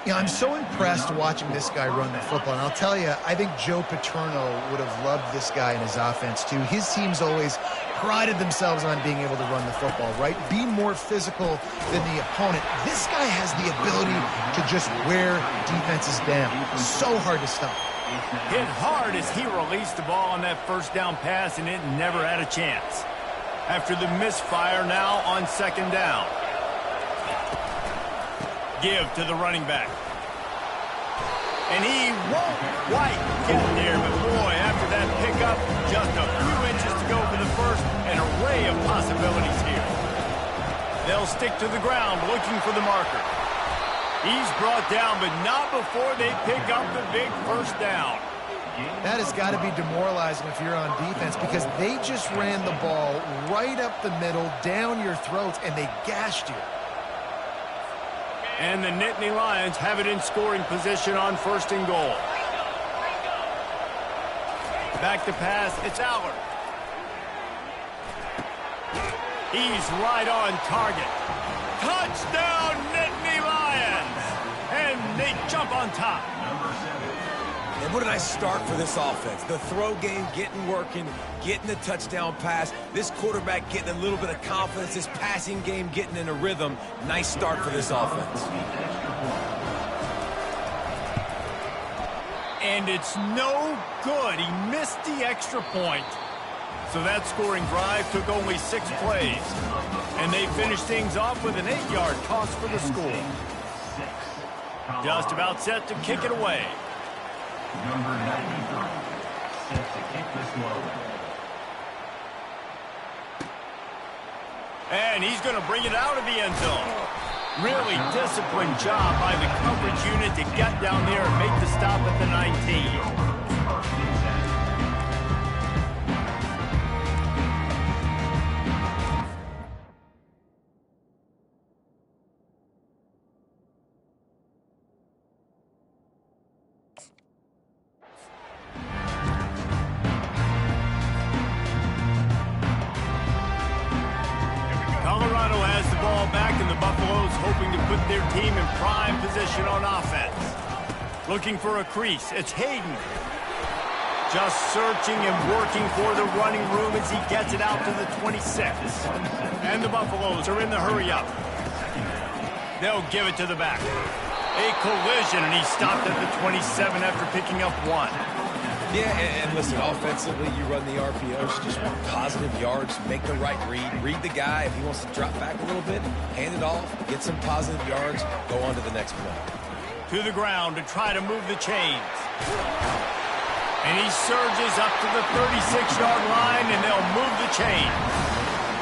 Yeah, I'm so impressed watching this guy run the football. And I'll tell you, I think Joe Paterno would have loved this guy in his offense, too. His teams always prided themselves on being able to run the football, right? Be more physical than the opponent. This guy has the ability to just wear defenses down. So hard to stop. Hit hard as he released the ball on that first down pass, and it never had a chance. After the misfire, now on second down. Give to the running back. And he won't quite get there, but boy, after that pickup, just a few inches to go for the first, an array of possibilities here. They'll stick to the ground looking for the marker. He's brought down, but not before they pick up the big first down. That has got to be demoralizing if you're on defense because they just ran the ball right up the middle, down your throats, and they gashed you. And the Nittany Lions have it in scoring position on first and goal. Back to pass, it's Allard. He's right on target. Touchdown, Nittany Lions! And they jump on top. And what a nice start for this offense. The throw game getting working, getting the touchdown pass. This quarterback getting a little bit of confidence. This passing game getting in a rhythm. Nice start for this offense. And it's no good. He missed the extra point. So that scoring drive took only 6 plays. And they finished things off with an 8-yard toss for the score. Just about set to kick it away. Number 93, set to kick this one. And he's going to bring it out of the end zone. Really disciplined job by the coverage unit to get down there and make the stop at the 19. Colorado has the ball back, and the Buffaloes hoping to put their team in prime position on offense. Looking for a crease. It's Hayden. Just searching and working for the running room as he gets it out to the 26. And the Buffaloes are in the hurry-up. They'll give it to the back. A collision, and he stopped at the 27 after picking up 1. Yeah, and listen, offensively, you run the RPOs, just want positive yards, make the right read the guy. If he wants to drop back a little bit, hand it off, get some positive yards, go on to the next play. To the ground to try to move the chains. And he surges up to the 36-yard line, and they'll move the chain.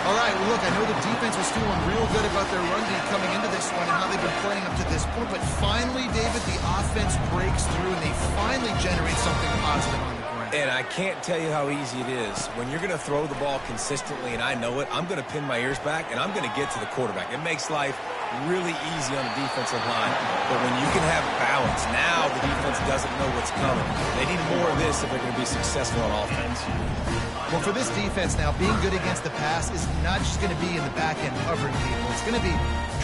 All right, well, look, I know the defense was feeling real good about their run D coming into this one and how they've been playing up to this point, but finally, David, the offense breaks through and they finally generate something positive on the ground. And I can't tell you how easy it is. When you're going to throw the ball consistently, and I know it, I'm going to pin my ears back, and I'm going to get to the quarterback. It makes life really easy on the defensive line. But when you can have balance, now the defense doesn't know what's coming. They need more of this if they're going to be successful on offense. Well, for this defense now, being good against the pass is not just going to be in the back end covering people. It's going to be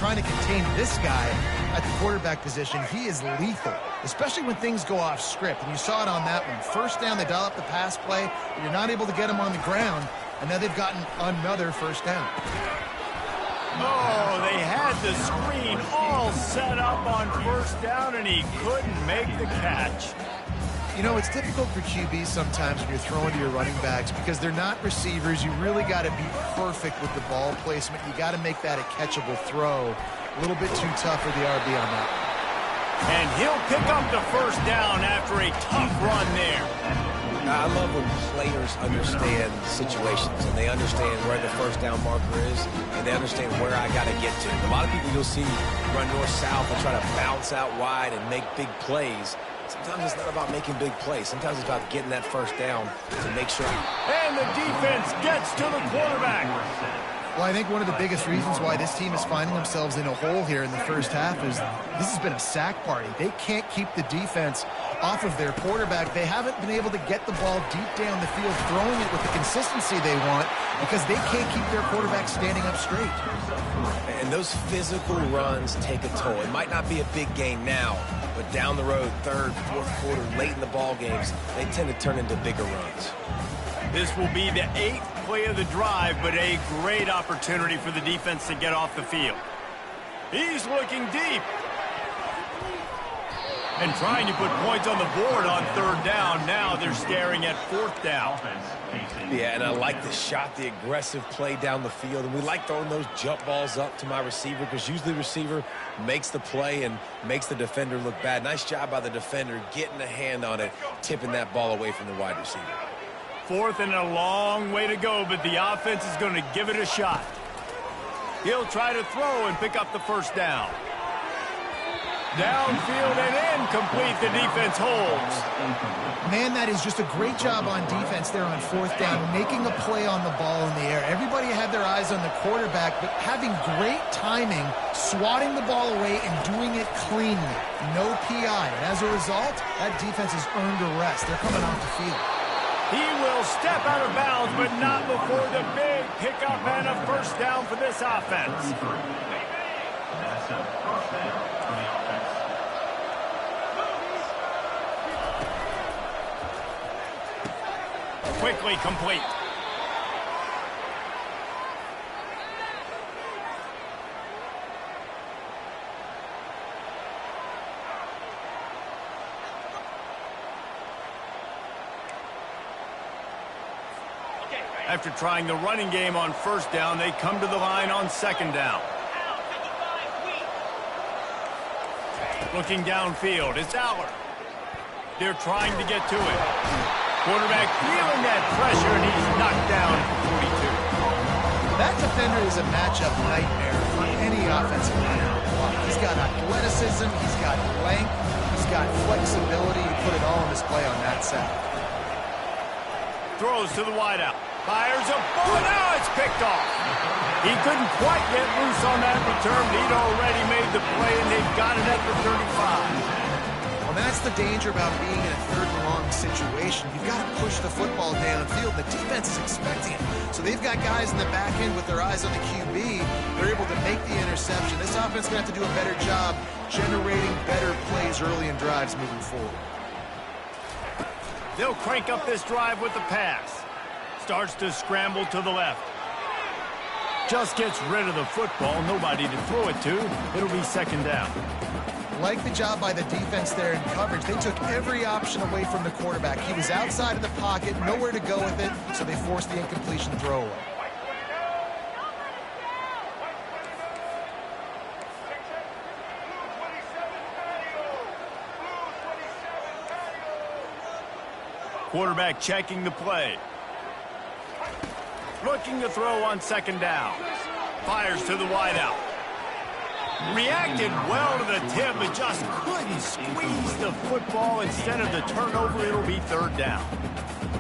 trying to contain this guy at the quarterback position. He is lethal, especially when things go off script. And you saw it on that one. First down, they dial up the pass play, but you're not able to get him on the ground, and now they've gotten another first down. Oh, they had the screen all set up on first down, and he couldn't make the catch. You know, it's difficult for QBs sometimes when you're throwing to your running backs because they're not receivers. You really got to be perfect with the ball placement. You got to make that a catchable throw. A little bit too tough for the RB on that. And he'll pick up the first down after a tough run there. I love when players understand situations and they understand where the first down marker is and they understand where I got to get to. A lot of people you'll see run north-south and try to bounce out wide and make big plays. Sometimes it's not about making big plays. Sometimes it's about getting that first down to make sure. And the defense gets to the quarterback. Well, I think one of the biggest reasons why this team is finding themselves in a hole here in the first half is this has been a sack party. They can't keep the defense off of their quarterback. They haven't been able to get the ball deep down the field, throwing it with the consistency they want because they can't keep their quarterback standing up straight. And those physical runs take a toll. It might not be a big gain now, but down the road, third, fourth quarter, late in the ball games, they tend to turn into bigger runs. This will be the 8th play of the drive, but a great opportunity for the defense to get off the field. He's looking deep. And trying to put points on the board on third down. Now they're staring at fourth down. Yeah, and I like the shot, the aggressive play down the field. And we like throwing those jump balls up to my receiver because usually the receiver makes the play and makes the defender look bad. Nice job by the defender getting a hand on it, tipping that ball away from the wide receiver. Fourth and a long way to go, but the offense is going to give it a shot. He'll try to throw and pick up the first down. Downfield and incomplete. The defense holds. Man, that is just a great job on defense there on fourth down, making a play on the ball in the air. Everybody had their eyes on the quarterback, but having great timing, swatting the ball away and doing it cleanly. No PI. And as a result, that defense has earned a rest. They're coming off the field. He will step out of bounds, but not before the big pickup and a first down for this offense. That's a first down for the offense. Quickly complete. After trying the running game on first down, they come to the line on second down. Looking downfield, it's Aller. They're trying to get to it. Quarterback feeling that pressure, and he's knocked down at 42. That defender is a matchup nightmare for any offensive player. He's got athleticism, he's got length, he's got flexibility. You put it all on display on that sack. Throws to the wideout. Fires a bullet. Now it's picked off. He couldn't quite get loose on that return. He'd already made the play, and they've got it at the 35. Well, that's the danger about being in a third and long situation. You've got to push the football downfield. The defense is expecting it. So they've got guys in the back end with their eyes on the QB. They're able to make the interception. This offense is going to have to do a better job generating better plays early in drives moving forward. They'll crank up this drive with the pass. Starts to scramble to the left. Just gets rid of the football. Nobody to throw it to. It'll be second down. Like the job by the defense there in coverage. They took every option away from the quarterback. He was outside of the pocket, nowhere to go with it, so they forced the incompletion throwaway. Quarterback checking the play. Looking to throw on second down. Fires to the wideout. Reacted well to the tip, but just couldn't squeeze the football. Instead of the turnover, it'll be third down.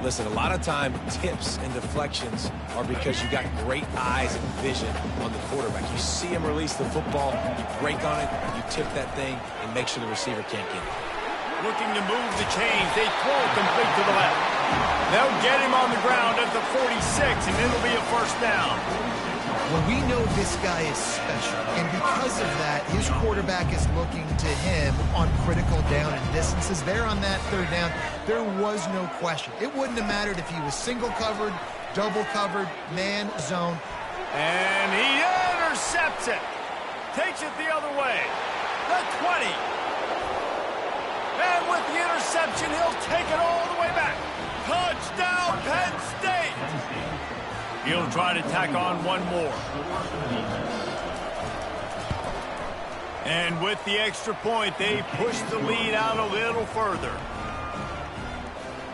Listen, a lot of time, tips and deflections are because you got great eyes and vision on the quarterback. You see him release the football, you break on it, you tip that thing, and make sure the receiver can't get it. Looking to move the chains. They throw it complete to the left. They'll get him on the ground at the 46, and it'll be a first down. Well, we know this guy is special, and because of that, his quarterback is looking to him on critical down and distances. There on that third down, there was no question. It wouldn't have mattered if he was single covered, double covered, man, zone. And he intercepts it. Takes it the other way. The 20. And with the interception, he'll take it all the way back. Touchdown, Penn State! He'll try to tack on one more. And with the extra point, they push the lead out a little further.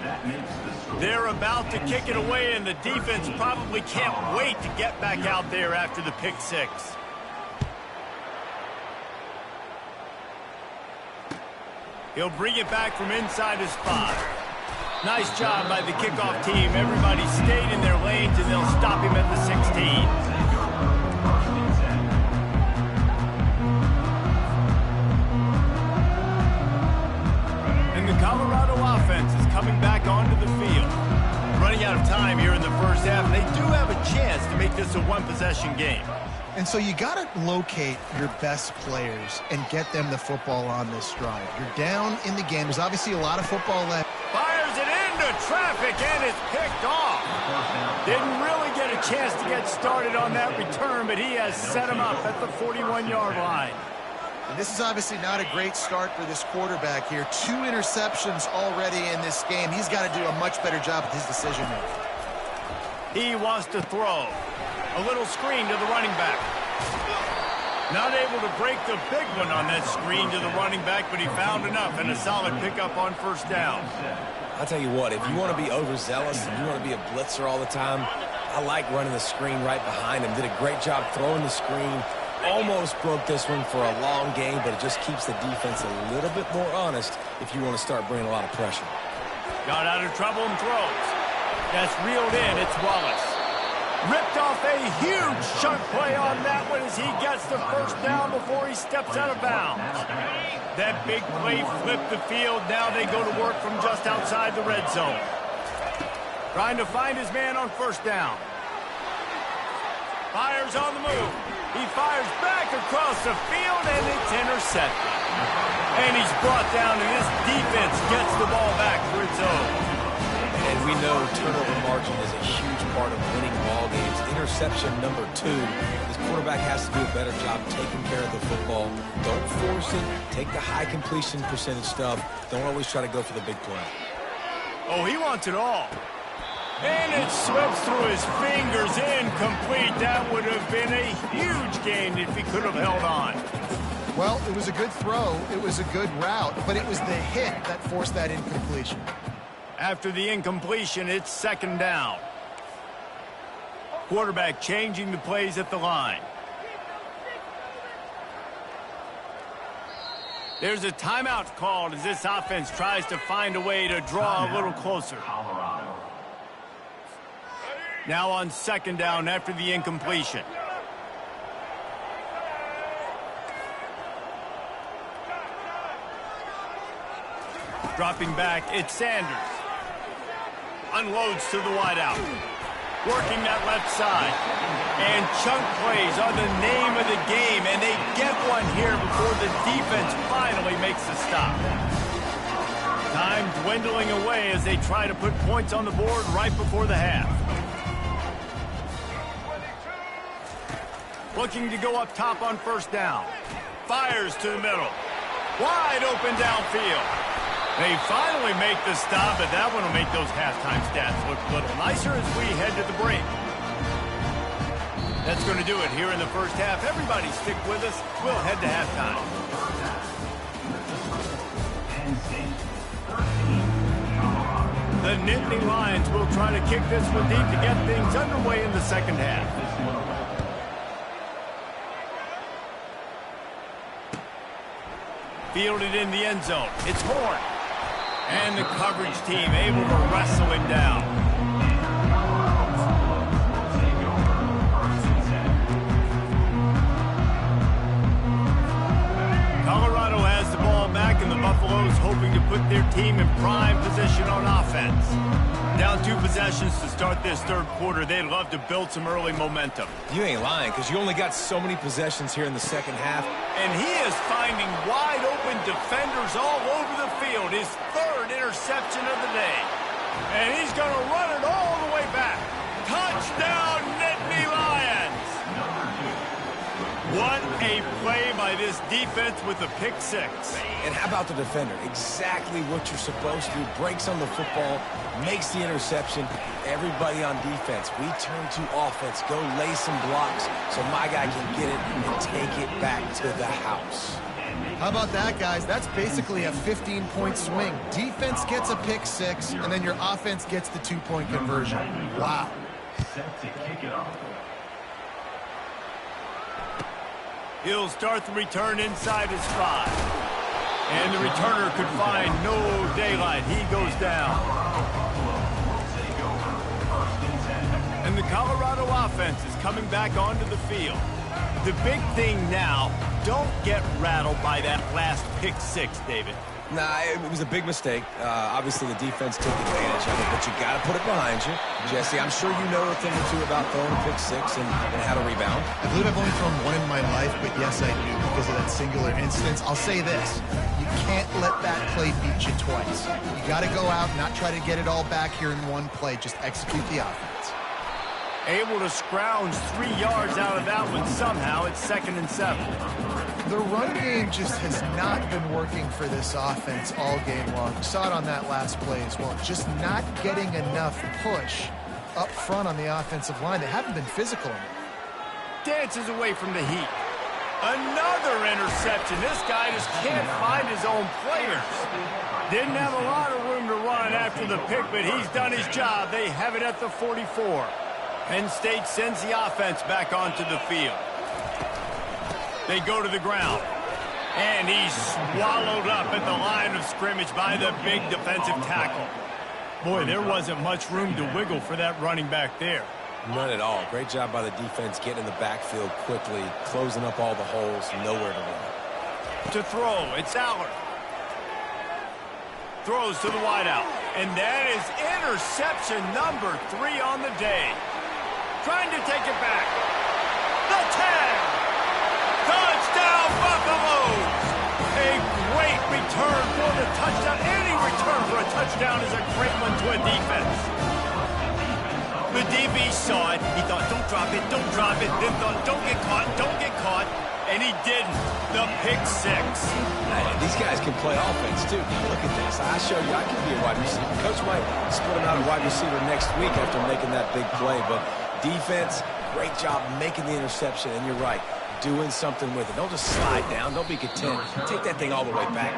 That makes the score. They're about to kick it away, and the defense probably can't wait to get back out there after the pick six. He'll bring it back from inside his 5. Nice job by the kickoff team. Everybody stayed in their lanes, and they'll stop him at the 16. And the Colorado offense is coming back onto the field. Running out of time here in the first half. They do have a chance to make this a one-possession game. And so you got to locate your best players and get them the football on this drive. You're down in the game. There's obviously a lot of football left. Fires it into traffic, and it's picked off. Didn't really get a chance to get started on that return, but he has set him up at the 41-yard line. And this is obviously not a great start for this quarterback here. 2 interceptions already in this game. He's got to do a much better job with his decision-making. He wants to throw. A little screen to the running back. Not able to break the big one on that screen to the running back, but he found enough and a solid pickup on first down. I'll tell you what, if you want to be overzealous and you want to be a blitzer all the time, I like running the screen right behind him. Did a great job throwing the screen. Almost broke this one for a long game, but it just keeps the defense a little bit more honest if you want to start bringing a lot of pressure. Got out of trouble and throws. That's reeled in. It's Wallace. Ripped off a huge chunk play on that one as he gets the first down before he steps out of bounds. That big play flipped the field. Now they go to work from just outside the red zone. Trying to find his man on first down. Fires on the move. He fires back across the field, and it's intercepted. And he's brought down, and this defense gets the ball back for its own. And we know turnover margin is a huge part of winning ball games. Interception number 2. This quarterback has to do a better job taking care of the football. Don't force it. Take the high completion percentage stuff. Don't always try to go for the big play. Oh, he wants it all. And it slips through his fingers, incomplete. That would have been a huge gain if he could have held on. Well, it was a good throw. It was a good route, but it was the hit that forced that incompletion. After the incompletion, it's second down. Quarterback changing the plays at the line. There's a timeout called as this offense tries to find a way to draw a little closer. Now on second down after the incompletion. Dropping back, it's Sanders. Unloads to the wideout. Working that left side. And chunk plays are the name of the game, and they get one here before the defense finally makes the stop. Time dwindling away as they try to put points on the board right before the half. Looking to go up top on first down. Fires to the middle. Wide open downfield. They finally make the stop, but that one will make those halftime stats look a little nicer as we head to the break. That's going to do it here in the first half. Everybody stick with us. We'll head to halftime. The Nittany Lions will try to kick this one deep to get things underway in the second half. Fielded in the end zone. It's Horn. And the coverage team able to wrestle him down. Colorado has the ball back, and the Buffaloes hoping to put their team in prime position on offense. Down 2 possessions to start this third quarter. They'd love to build some early momentum. You ain't lying, because you only got so many possessions here in the second half. And he is finding wide-open defenders all over the field. His 3rd interception of the day. And he's going to run it all the way back. Touchdown, Nittany Lions! What a play by this defense with the pick six. And how about the defender? Exactly what you're supposed to do. Breaks on the football, makes the interception. Everybody on defense, we turn to offense. Go lay some blocks so my guy can get it and take it back to the house. How about that, guys? That's basically a 15-point swing. Defense gets a pick six, and then your offense gets the 2-point conversion. Wow. Set to kick it off. He'll start the return inside his 5. And the returner could find no daylight. He goes down. And the Colorado offense is coming back onto the field. The big thing now, don't get rattled by that last pick six, David. Nah, it was a big mistake. Obviously, the defense took advantage of it, but you got to put it behind you. Jesse, I'm sure you know a thing or two about throwing a pick six and how to rebound. I believe I've only thrown one in my life, but yes, I do because of that singular instance. I'll say this. You can't let that play beat you twice. You got to go out, not try to get it all back here in one play. Just execute the offense. Able to scrounge 3 yards out of that one somehow. It's 2nd and 7. The run game just has not been working for this offense all game long. You saw it on that last play as well. Just not getting enough push up front on the offensive line. They haven't been physical enough. Dances away from the heat. Another interception. This guy just can't find his own players. Didn't have a lot of room to run after the pick, but he's done his job. They have it at the 44. Penn State sends the offense back onto the field. They go to the ground. And he's swallowed up at the line of scrimmage by the big defensive tackle. Boy, there wasn't much room to wiggle for that running back there. None at all. Great job by the defense getting in the backfield quickly, closing up all the holes, nowhere to run. To throw, it's Allard. Throws to the wideout. And that is interception number 3 on the day. Trying to take it back. The 10. Touchdown, Buffaloes! A great return for the touchdown. Any return for a touchdown is a great one to a defense. The DB saw it. He thought, don't drop it, don't drop it. Then thought, don't get caught, don't get caught. And he didn't. The pick six. These guys can play offense, too. Look at this. I show you I can be a wide receiver. Coach might split him out a wide receiver next week after making that big play. But defense, great job making the interception. And you're right, doing something with it. Don't just slide down. Don't be content. Take that thing all the way back.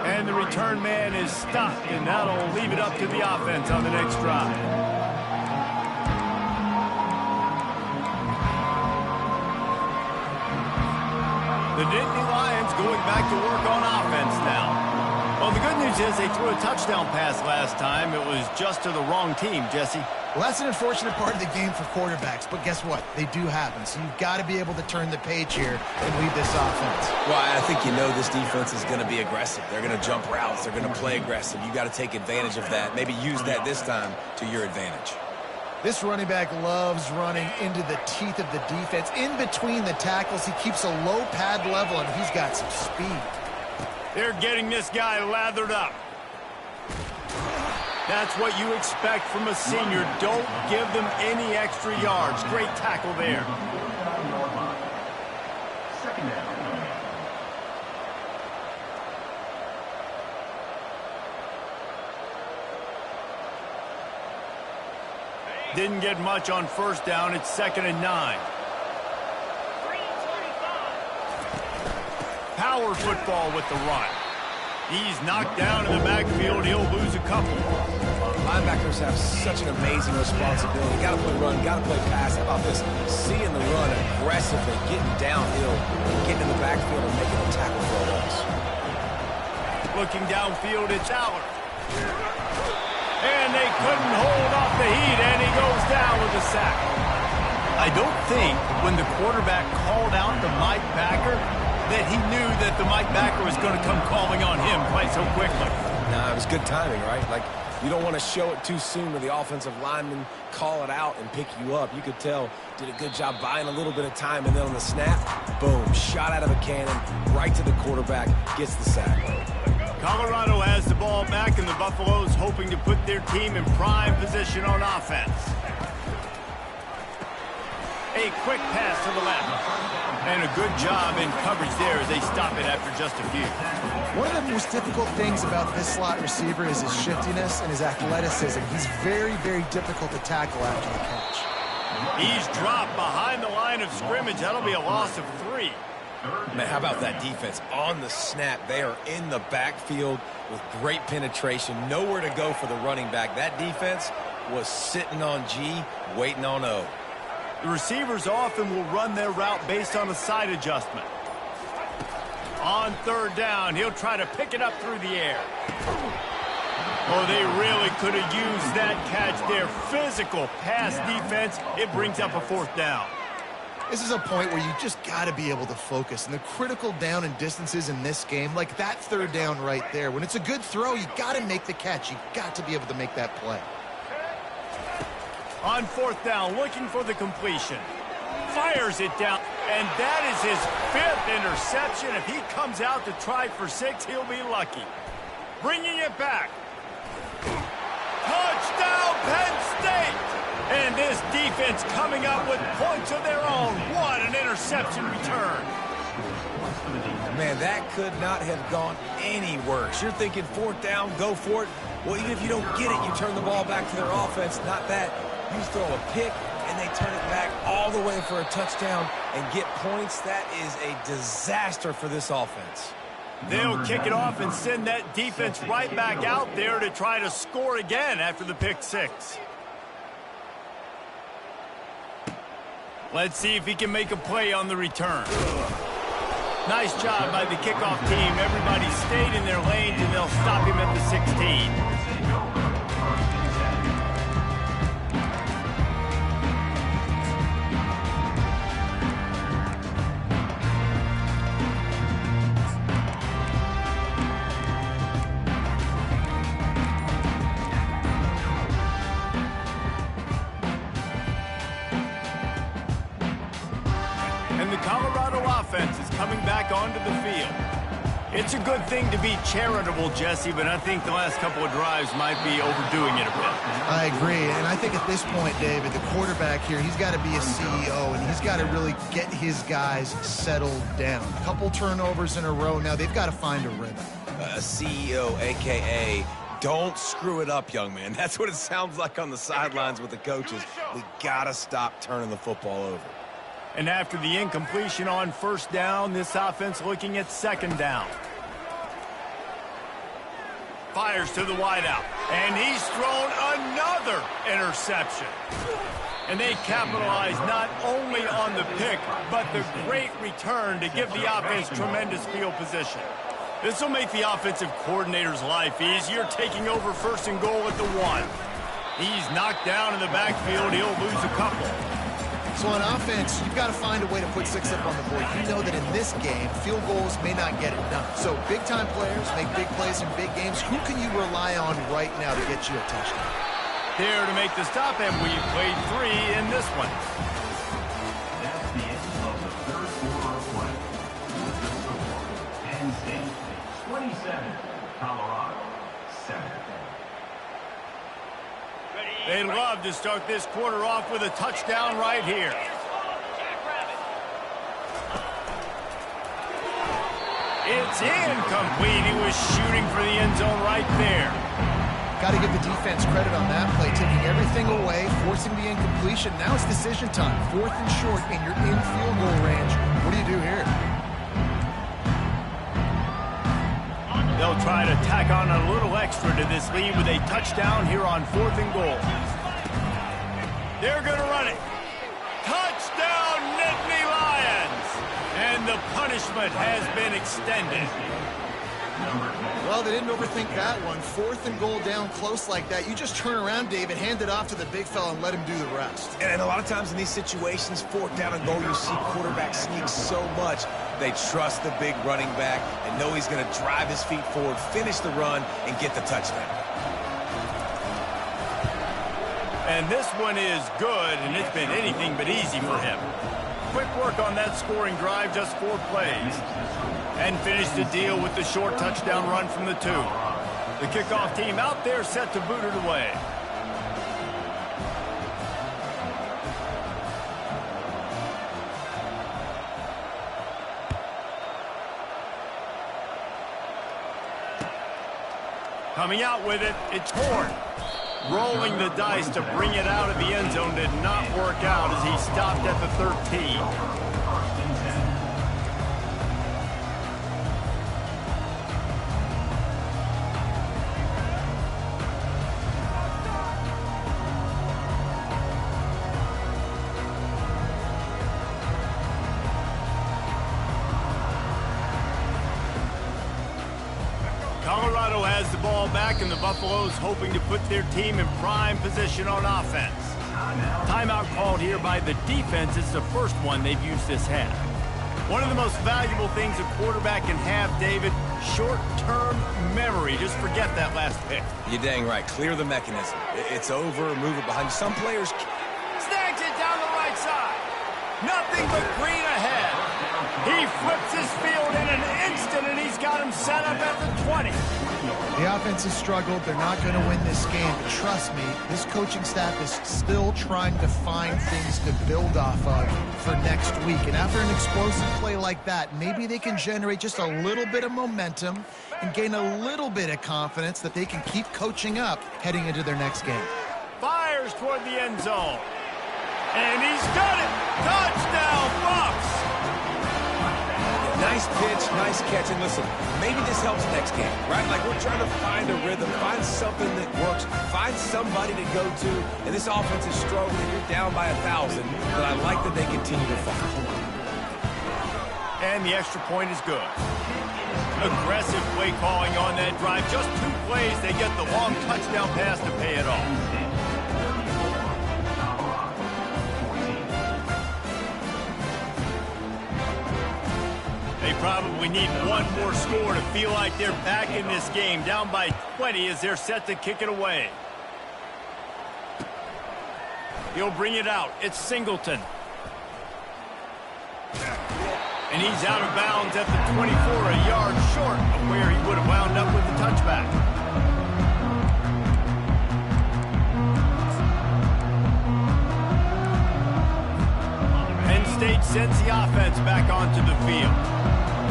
And the return man is stopped. And that'll leave it up to the offense on the next drive. The Nittany Lions going back to work on offense now. Well, the good news is they threw a touchdown pass last time. It was just to the wrong team, Jesse. Well, that's an unfortunate part of the game for quarterbacks, but guess what? They do happen, so you've got to be able to turn the page here and lead this offense. Well, I think you know this defense is going to be aggressive. They're going to jump routes. They're going to play aggressive. You got to take advantage of that. Maybe use that this time to your advantage. This running back loves running into the teeth of the defense. In between the tackles, he keeps a low pad level, and he's got some speed. They're getting this guy lathered up. That's what you expect from a senior. Don't give them any extra yards. Great tackle there. Second down. Didn't get much on first down. It's 2nd and 9. Power football with the run. He's knocked down in the backfield. He'll lose a couple. Linebackers have such an amazing responsibility. Got to play run, got to play pass. How about this? Seeing the run aggressively, getting downhill, getting in the backfield and making a tackle for a loss. Looking downfield, it's Allard. And they couldn't hold off the heat, and he goes down with a sack. I don't think when the quarterback called out the Mike backer that he knew that the Mike backer was going to come calling on him quite so quickly. Nah, it was good timing, right? Like, you don't want to show it too soon where the offensive lineman call it out and pick you up. You could tell, did a good job buying a little bit of time, and then on the snap, boom, shot out of a cannon, right to the quarterback, gets the sack. Colorado has the ball back, and the Buffaloes hoping to put their team in prime position on offense. A quick pass to the left. And a good job in coverage there as they stop it after just a few. One of the most difficult things about this slot receiver is his shiftiness and his athleticism. He's very, very difficult to tackle after the catch. He's dropped behind the line of scrimmage. That'll be a loss of 3. Man, how about that defense? On the snap, they are in the backfield with great penetration. Nowhere to go for the running back. That defense was sitting on G, waiting on O. The receivers often will run their route based on a side adjustment. On third down, he'll try to pick it up through the air. Oh, they really could have used that catch there. Physical pass defense. It brings up a 4th down. This is a point where you just got to be able to focus. And the critical down and distances in this game, like that third down right there, when it's a good throw, you got to make the catch. You got to be able to make that play. On 4th down, looking for the completion. Fires it down, and that is his 5th interception. If he comes out to try for 6, he'll be lucky. Bringing it back. Touchdown, Penn State! And this defense coming up with points of their own. What an interception return. Man, that could not have gone any worse. You're thinking 4th down, go for it. Well, even if you don't get it, you turn the ball back to their offense. Not that. You throw a pick, and they turn it back all the way for a touchdown and get points. That is a disaster for this offense. They'll kick it off and send that defense right back out there to try to score again after the pick 6. Let's see if he can make a play on the return. Nice job by the kickoff team. Everybody stayed in their lanes, and they'll stop him at the 16. Coming back onto the field. It's a good thing to be charitable, Jesse, but I think the last couple of drives might be overdoing it a bit. I agree, and I think at this point, David, the quarterback here, he's got to be a CEO, and he's got to really get his guys settled down. A couple turnovers in a row. Now they've got to find a rhythm. A CEO, a.k.a. don't screw it up, young man. That's what it sounds like on the sidelines with the coaches. We got to stop turning the football over. And after the incompletion on 1st down, this offense looking at 2nd down. Fires to the wideout, and he's thrown another interception. And they capitalize not only on the pick, but the great return to give the offense tremendous field position. This will make the offensive coordinator's life easier, taking over 1st and goal at the 1. He's knocked down in the backfield. He'll lose a couple. So on offense, you've got to find a way to put 6 up on the board. You know that in this game, field goals may not get it done. So big-time players make big plays in big games. Who can you rely on right now to get you a touchdown? There to make the stop, and we played 3 in this one. That's the end of the 3rd quarter of play. With the score, Penn State 27, Colorado 7. They'd love to start this quarter off with a touchdown right here. It's incomplete. He was shooting for the end zone right there. Got to give the defense credit on that play, taking everything away, forcing the incompletion. Now it's decision time. 4th and short, and you're in field goal range. What do you do here? They'll try to tack on a little extra to this lead with a touchdown here on 4th and goal. They're going to run it. Touchdown, Nittany Lions! And the punishment has been extended. Well, they didn't overthink that one. 4th and goal down close like that. You just turn around, David, hand it off to the big fella and let him do the rest. And a lot of times in these situations, 4th down and goal, you see quarterbacks sneak so much. They trust the big running back and know he's going to drive his feet forward, finish the run, and get the touchdown. And this one is good, and it's been anything but easy for him. Quick work on that scoring drive, just 4 plays. And finished the deal with the short touchdown run from the 2. The kickoff team out there set to boot it away. Coming out with it, it's Horn. Rolling the dice to bring it out of the end zone did not work out as he stopped at the 13. Colorado has the ball back, and the Buffaloes hoping to put their team in prime position on offense. Timeout called here by the defense. It's the first one they've used this half. One of the most valuable things a quarterback can have, David, short-term memory. Just forget that last pick. You're dang right. Clear the mechanism. It's over, move it behind you. Some players... Snags it down the right side. Nothing but green ahead. He flips his field in an instant, and he's got him set up at the 20. The offense has struggled. They're not going to win this game. But trust me, this coaching staff is still trying to find things to build off of for next week. And after an explosive play like that, maybe they can generate just a little bit of momentum and gain a little bit of confidence that they can keep coaching up heading into their next game. Fires toward the end zone. And he's done it. Touchdown, Bucs. Nice pitch, nice catch. And listen, maybe this helps next game, right? Like we're trying to find a rhythm, find something that works, find somebody to go to. And this offense is struggling. You're down by 1,000, but I like that they continue to fight. And the extra point is good. Aggressive play calling on that drive. Just 2 plays, they get the long touchdown pass to pay it off. They probably need one more score to feel like they're back in this game. Down by 20 as they're set to kick it away. He'll bring it out. It's Singleton. And he's out of bounds at the 24, a yard short of where he would have wound up with the touchback. Penn State sends the offense back onto the field.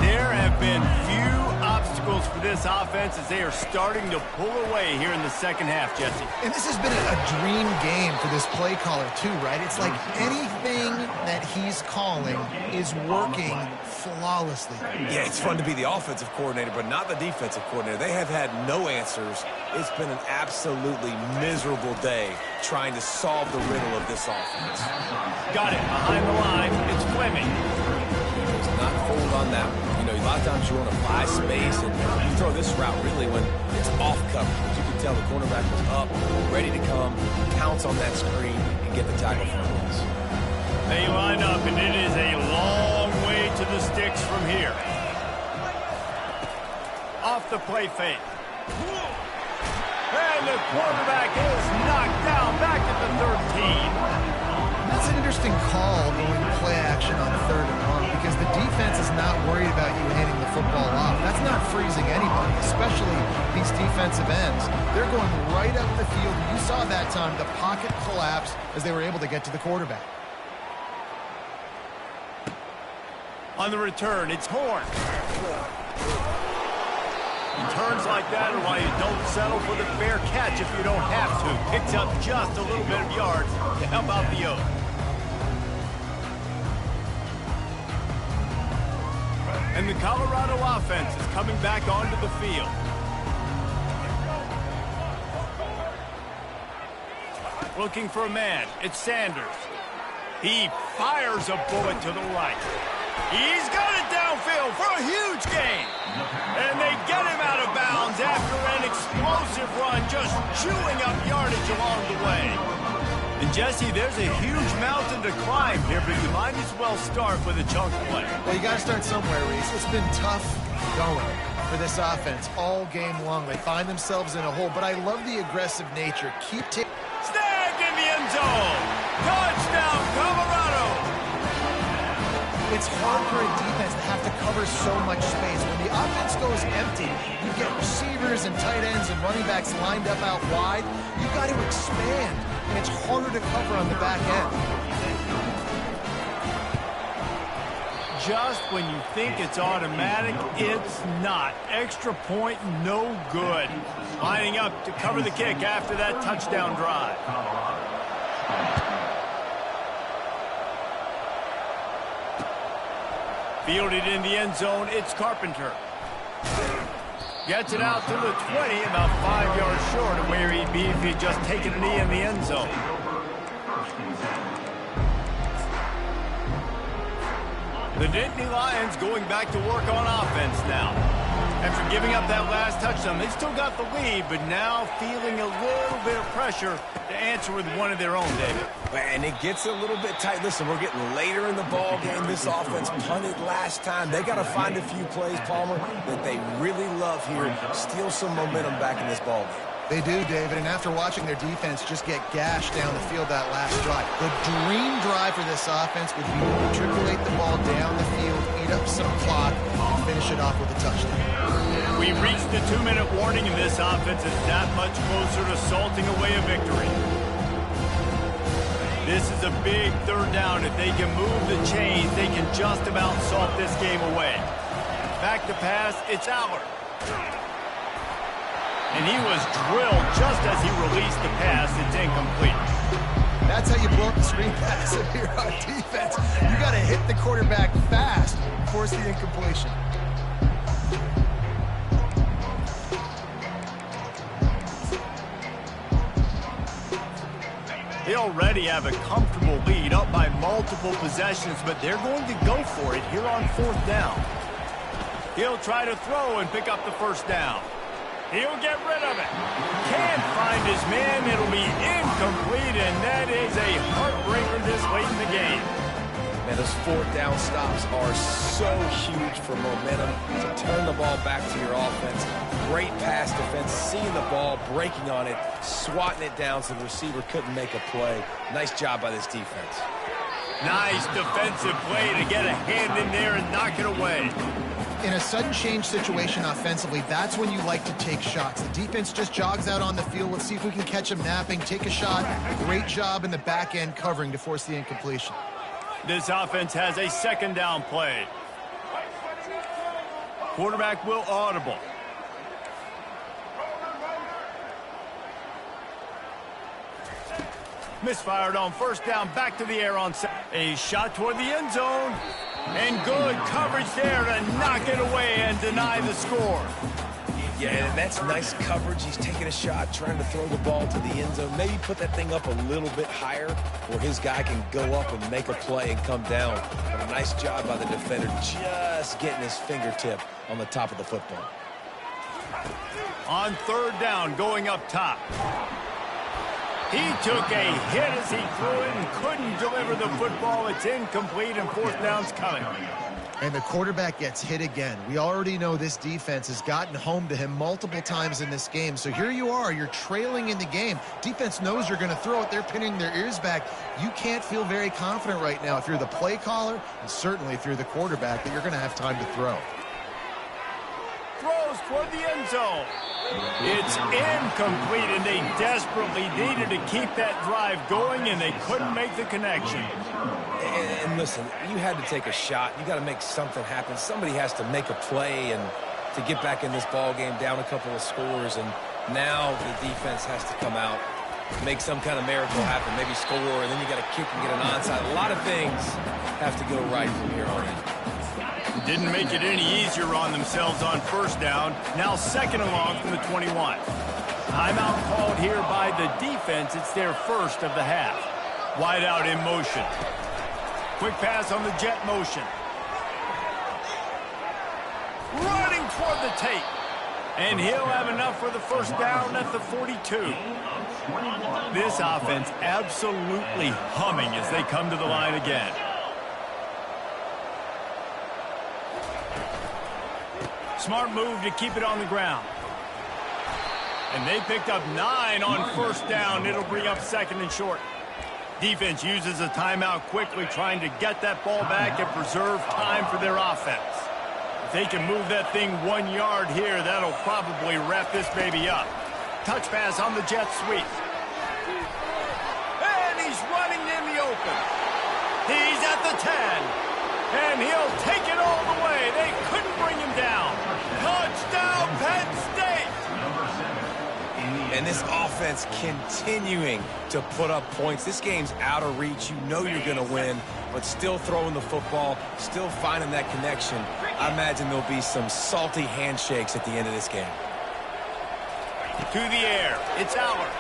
There have been few obstacles for this offense as they are starting to pull away here in the second half, Jesse. And this has been a dream game for this play caller, too, right? It's like anything that he's calling is working flawlessly. Yeah, it's fun to be the offensive coordinator, but not the defensive coordinator. They have had no answers. It's been an absolutely miserable day trying to solve the riddle of this offense. Got it behind the line. It's Fleming. It's not fold on that one. You know, a lot of times you want to buy space, and you throw this route really when it's off coverage. You can tell the cornerback was up, ready to come, pounce on that screen, and get the tackle for a loss. They line up, and it is a long way to the sticks from here. Off the play fake. And the quarterback is knocked down back at the 13. That's an interesting call going play action on 3rd and long because the defense is not worried about you handing the football off. That's not freezing anybody, especially these defensive ends. They're going right up the field. You saw that time the pocket collapse as they were able to get to the quarterback. On the return, it's Horn. Turns like that are why you don't settle for the fair catch if you don't have to. Picks up just a little bit of yards to help out the Oaks. And the Colorado offense is coming back onto the field. Looking for a man. It's Sanders. He fires a bullet to the right. He's got it downfield for a huge gain. And they get him out of bounds after an explosive run, just chewing up yardage along the way. And Jesse, there's a huge mountain to climb here, but you might as well start with a chunk play. Well, you got to start somewhere, Reese. It's been tough going for this offense all game long. They find themselves in a hole, but I love the aggressive nature. Keep taking. Snag in the end zone. Touchdown, Colorado. It's hard for a defense to have to cover so much space. When the offense goes empty, you get receivers and tight ends and running backs lined up out wide. You've got to expand, and it's harder to cover on the back end. just when you think it's automatic, it's not. Extra point, no good. Lining up to cover the kick after that touchdown drive. Fielded in the end zone, it's Carpenter. Gets it out to the 20, about 5 yards short of where he'd be if he'd just taken a knee in the end zone. The Nittany Lions going back to work on offense now. After giving up that last touchdown, they still got the lead, but now feeling a little bit of pressure to answer with one of their own, David. And it gets a little bit tight. Listen, we're getting later in the ball game. This offense punted last time. They got to find a few plays, Palmer, that they really love here. Steal some momentum back in this ball game. They do, David, and after watching their defense just get gashed down the field that last drive, the dream drive for this offense would be to matriculate the ball down the field, eat up some clock, and finish it off with a touchdown. We reached the 2-minute warning, and this offense is that much closer to salting away a victory. This is a big third down. If they can move the chains, they can just about salt this game away. Back to pass, it's Allard. And he was drilled just as he released the pass. It's incomplete. That's how you blow up the screen pass if you're on defense. You got to hit the quarterback fast and force the incompletion. They already have a comfortable lead, up by multiple possessions, but they're going to go for it here on 4th down. He'll try to throw and pick up the first down. He'll get rid of it. Can't find his man. It'll be incomplete, and that is a heartbreaker this late in the game. Man, those 4th down stops are so huge for momentum to turn the ball back to your offense. Great pass defense, seeing the ball, breaking on it, swatting it down so the receiver couldn't make a play. Nice job by this defense. Nice defensive play to get a hand in there and knock it away. In a sudden change situation offensively, that's when you like to take shots. The defense just jogs out on the field. Let's see if we can catch them napping, take a shot. Great job in the back end covering to force the incompletion. This offense has a 2nd down play. Quarterback will audible. Misfired on 1st down, back to the air on a shot toward the end zone. And good coverage there to knock it away and deny the score. Yeah, and that's nice coverage. He's taking a shot, trying to throw the ball to the end zone. Maybe put that thing up a little bit higher where his guy can go up and make a play and come down. But a nice job by the defender just getting his fingertip on the top of the football. On 3rd down, going up top. He took a hit as he threw it and couldn't deliver the football. It's incomplete, and 4th down's coming. And the quarterback gets hit again. We already know this defense has gotten home to him multiple times in this game. So here you are, you're trailing in the game. Defense knows you're going to throw it. They're pinning their ears back. You can't feel very confident right now if you're the play caller, and certainly if you're the quarterback, that you're going to have time to throw. Throws toward the end zone. It's incomplete, and they desperately needed to keep that drive going, and they couldn't make the connection. And listen, you had to take a shot. You got to make something happen. Somebody has to make a play and to get back in this ball game, down a couple of scores, and now the defense has to come out, make some kind of miracle happen, maybe score, and then you got to kick and get an onside. A lot of things have to go right from here on in. Didn't make it any easier on themselves on 1st down. Now 2nd and long from the 21. Timeout called here by the defense. It's their 1st of the half. Wide out in motion. Quick pass on the jet motion. Running toward the tape. And he'll have enough for the 1st down at the 42. This offense absolutely humming as they come to the line again. Smart move to keep it on the ground. And they picked up 9 on 1st down. It'll bring up 2nd and short. Defense uses a timeout quickly, trying to get that ball back and preserve time for their offense. If they can move that thing 1 yard here, that'll probably wrap this baby up. Touch pass on the jet sweep. And he's running in the open. He's at the 10. And he'll take it all the way. They couldn't bring him down. Touchdown, Penn State! And this offense continuing to put up points. This game's out of reach. You know you're going to win, but still throwing the football, still finding that connection. I imagine there'll be some salty handshakes at the end of this game. To the air, it's Aller.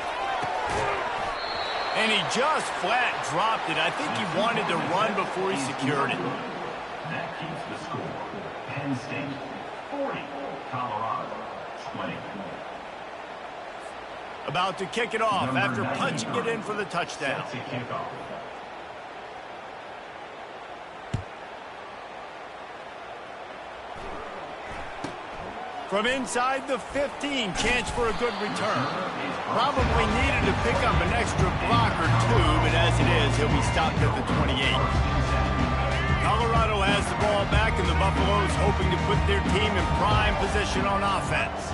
And he just flat dropped it. I think he wanted to run before he secured it. That keeps the score. Penn State 40, Colorado 20. About to kick it off after punching it in for the touchdown. Set to kick off. From inside the 15, chance for a good return. Probably needed to pick up an extra block or two, but as it is, he'll be stopped at the 28. Colorado has the ball back, and the Buffaloes hoping to put their team in prime position on offense.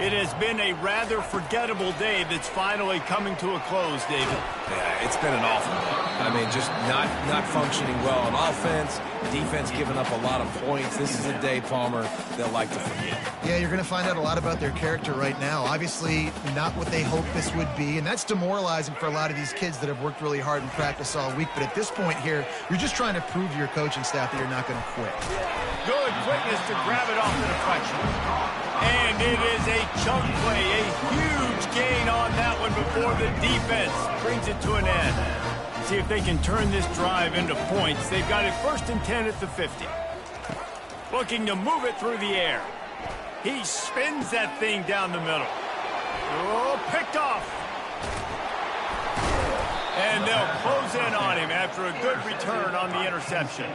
It has been a rather forgettable day that's finally coming to a close, David. Yeah, it's been an awful day. I mean, just not functioning well on offense. Defense giving up a lot of points. This is a day, Palmer, they'll like to forget. Yeah, you're going to find out a lot about their character right now. Obviously, not what they hoped this would be, and that's demoralizing for a lot of these kids that have worked really hard in practice all week. But at this point here, you're just trying to prove to your coaching staff that you're not going to quit. Good quickness to grab it off the deflection. And it is a chunk play, a huge gain on that one before the defense brings it to an end. See if they can turn this drive into points. They've got it 1st and 10 at the 50. Looking to move it through the air. He spins that thing down the middle. Oh, picked off. And they'll close in on him after a good return on the interception.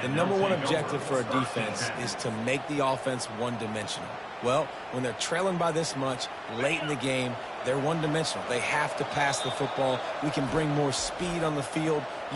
The number one objective for a defense is to make the offense one-dimensional. Well, when they're trailing by this much late in the game, they're one-dimensional. They have to pass the football. We can bring more speed on the field.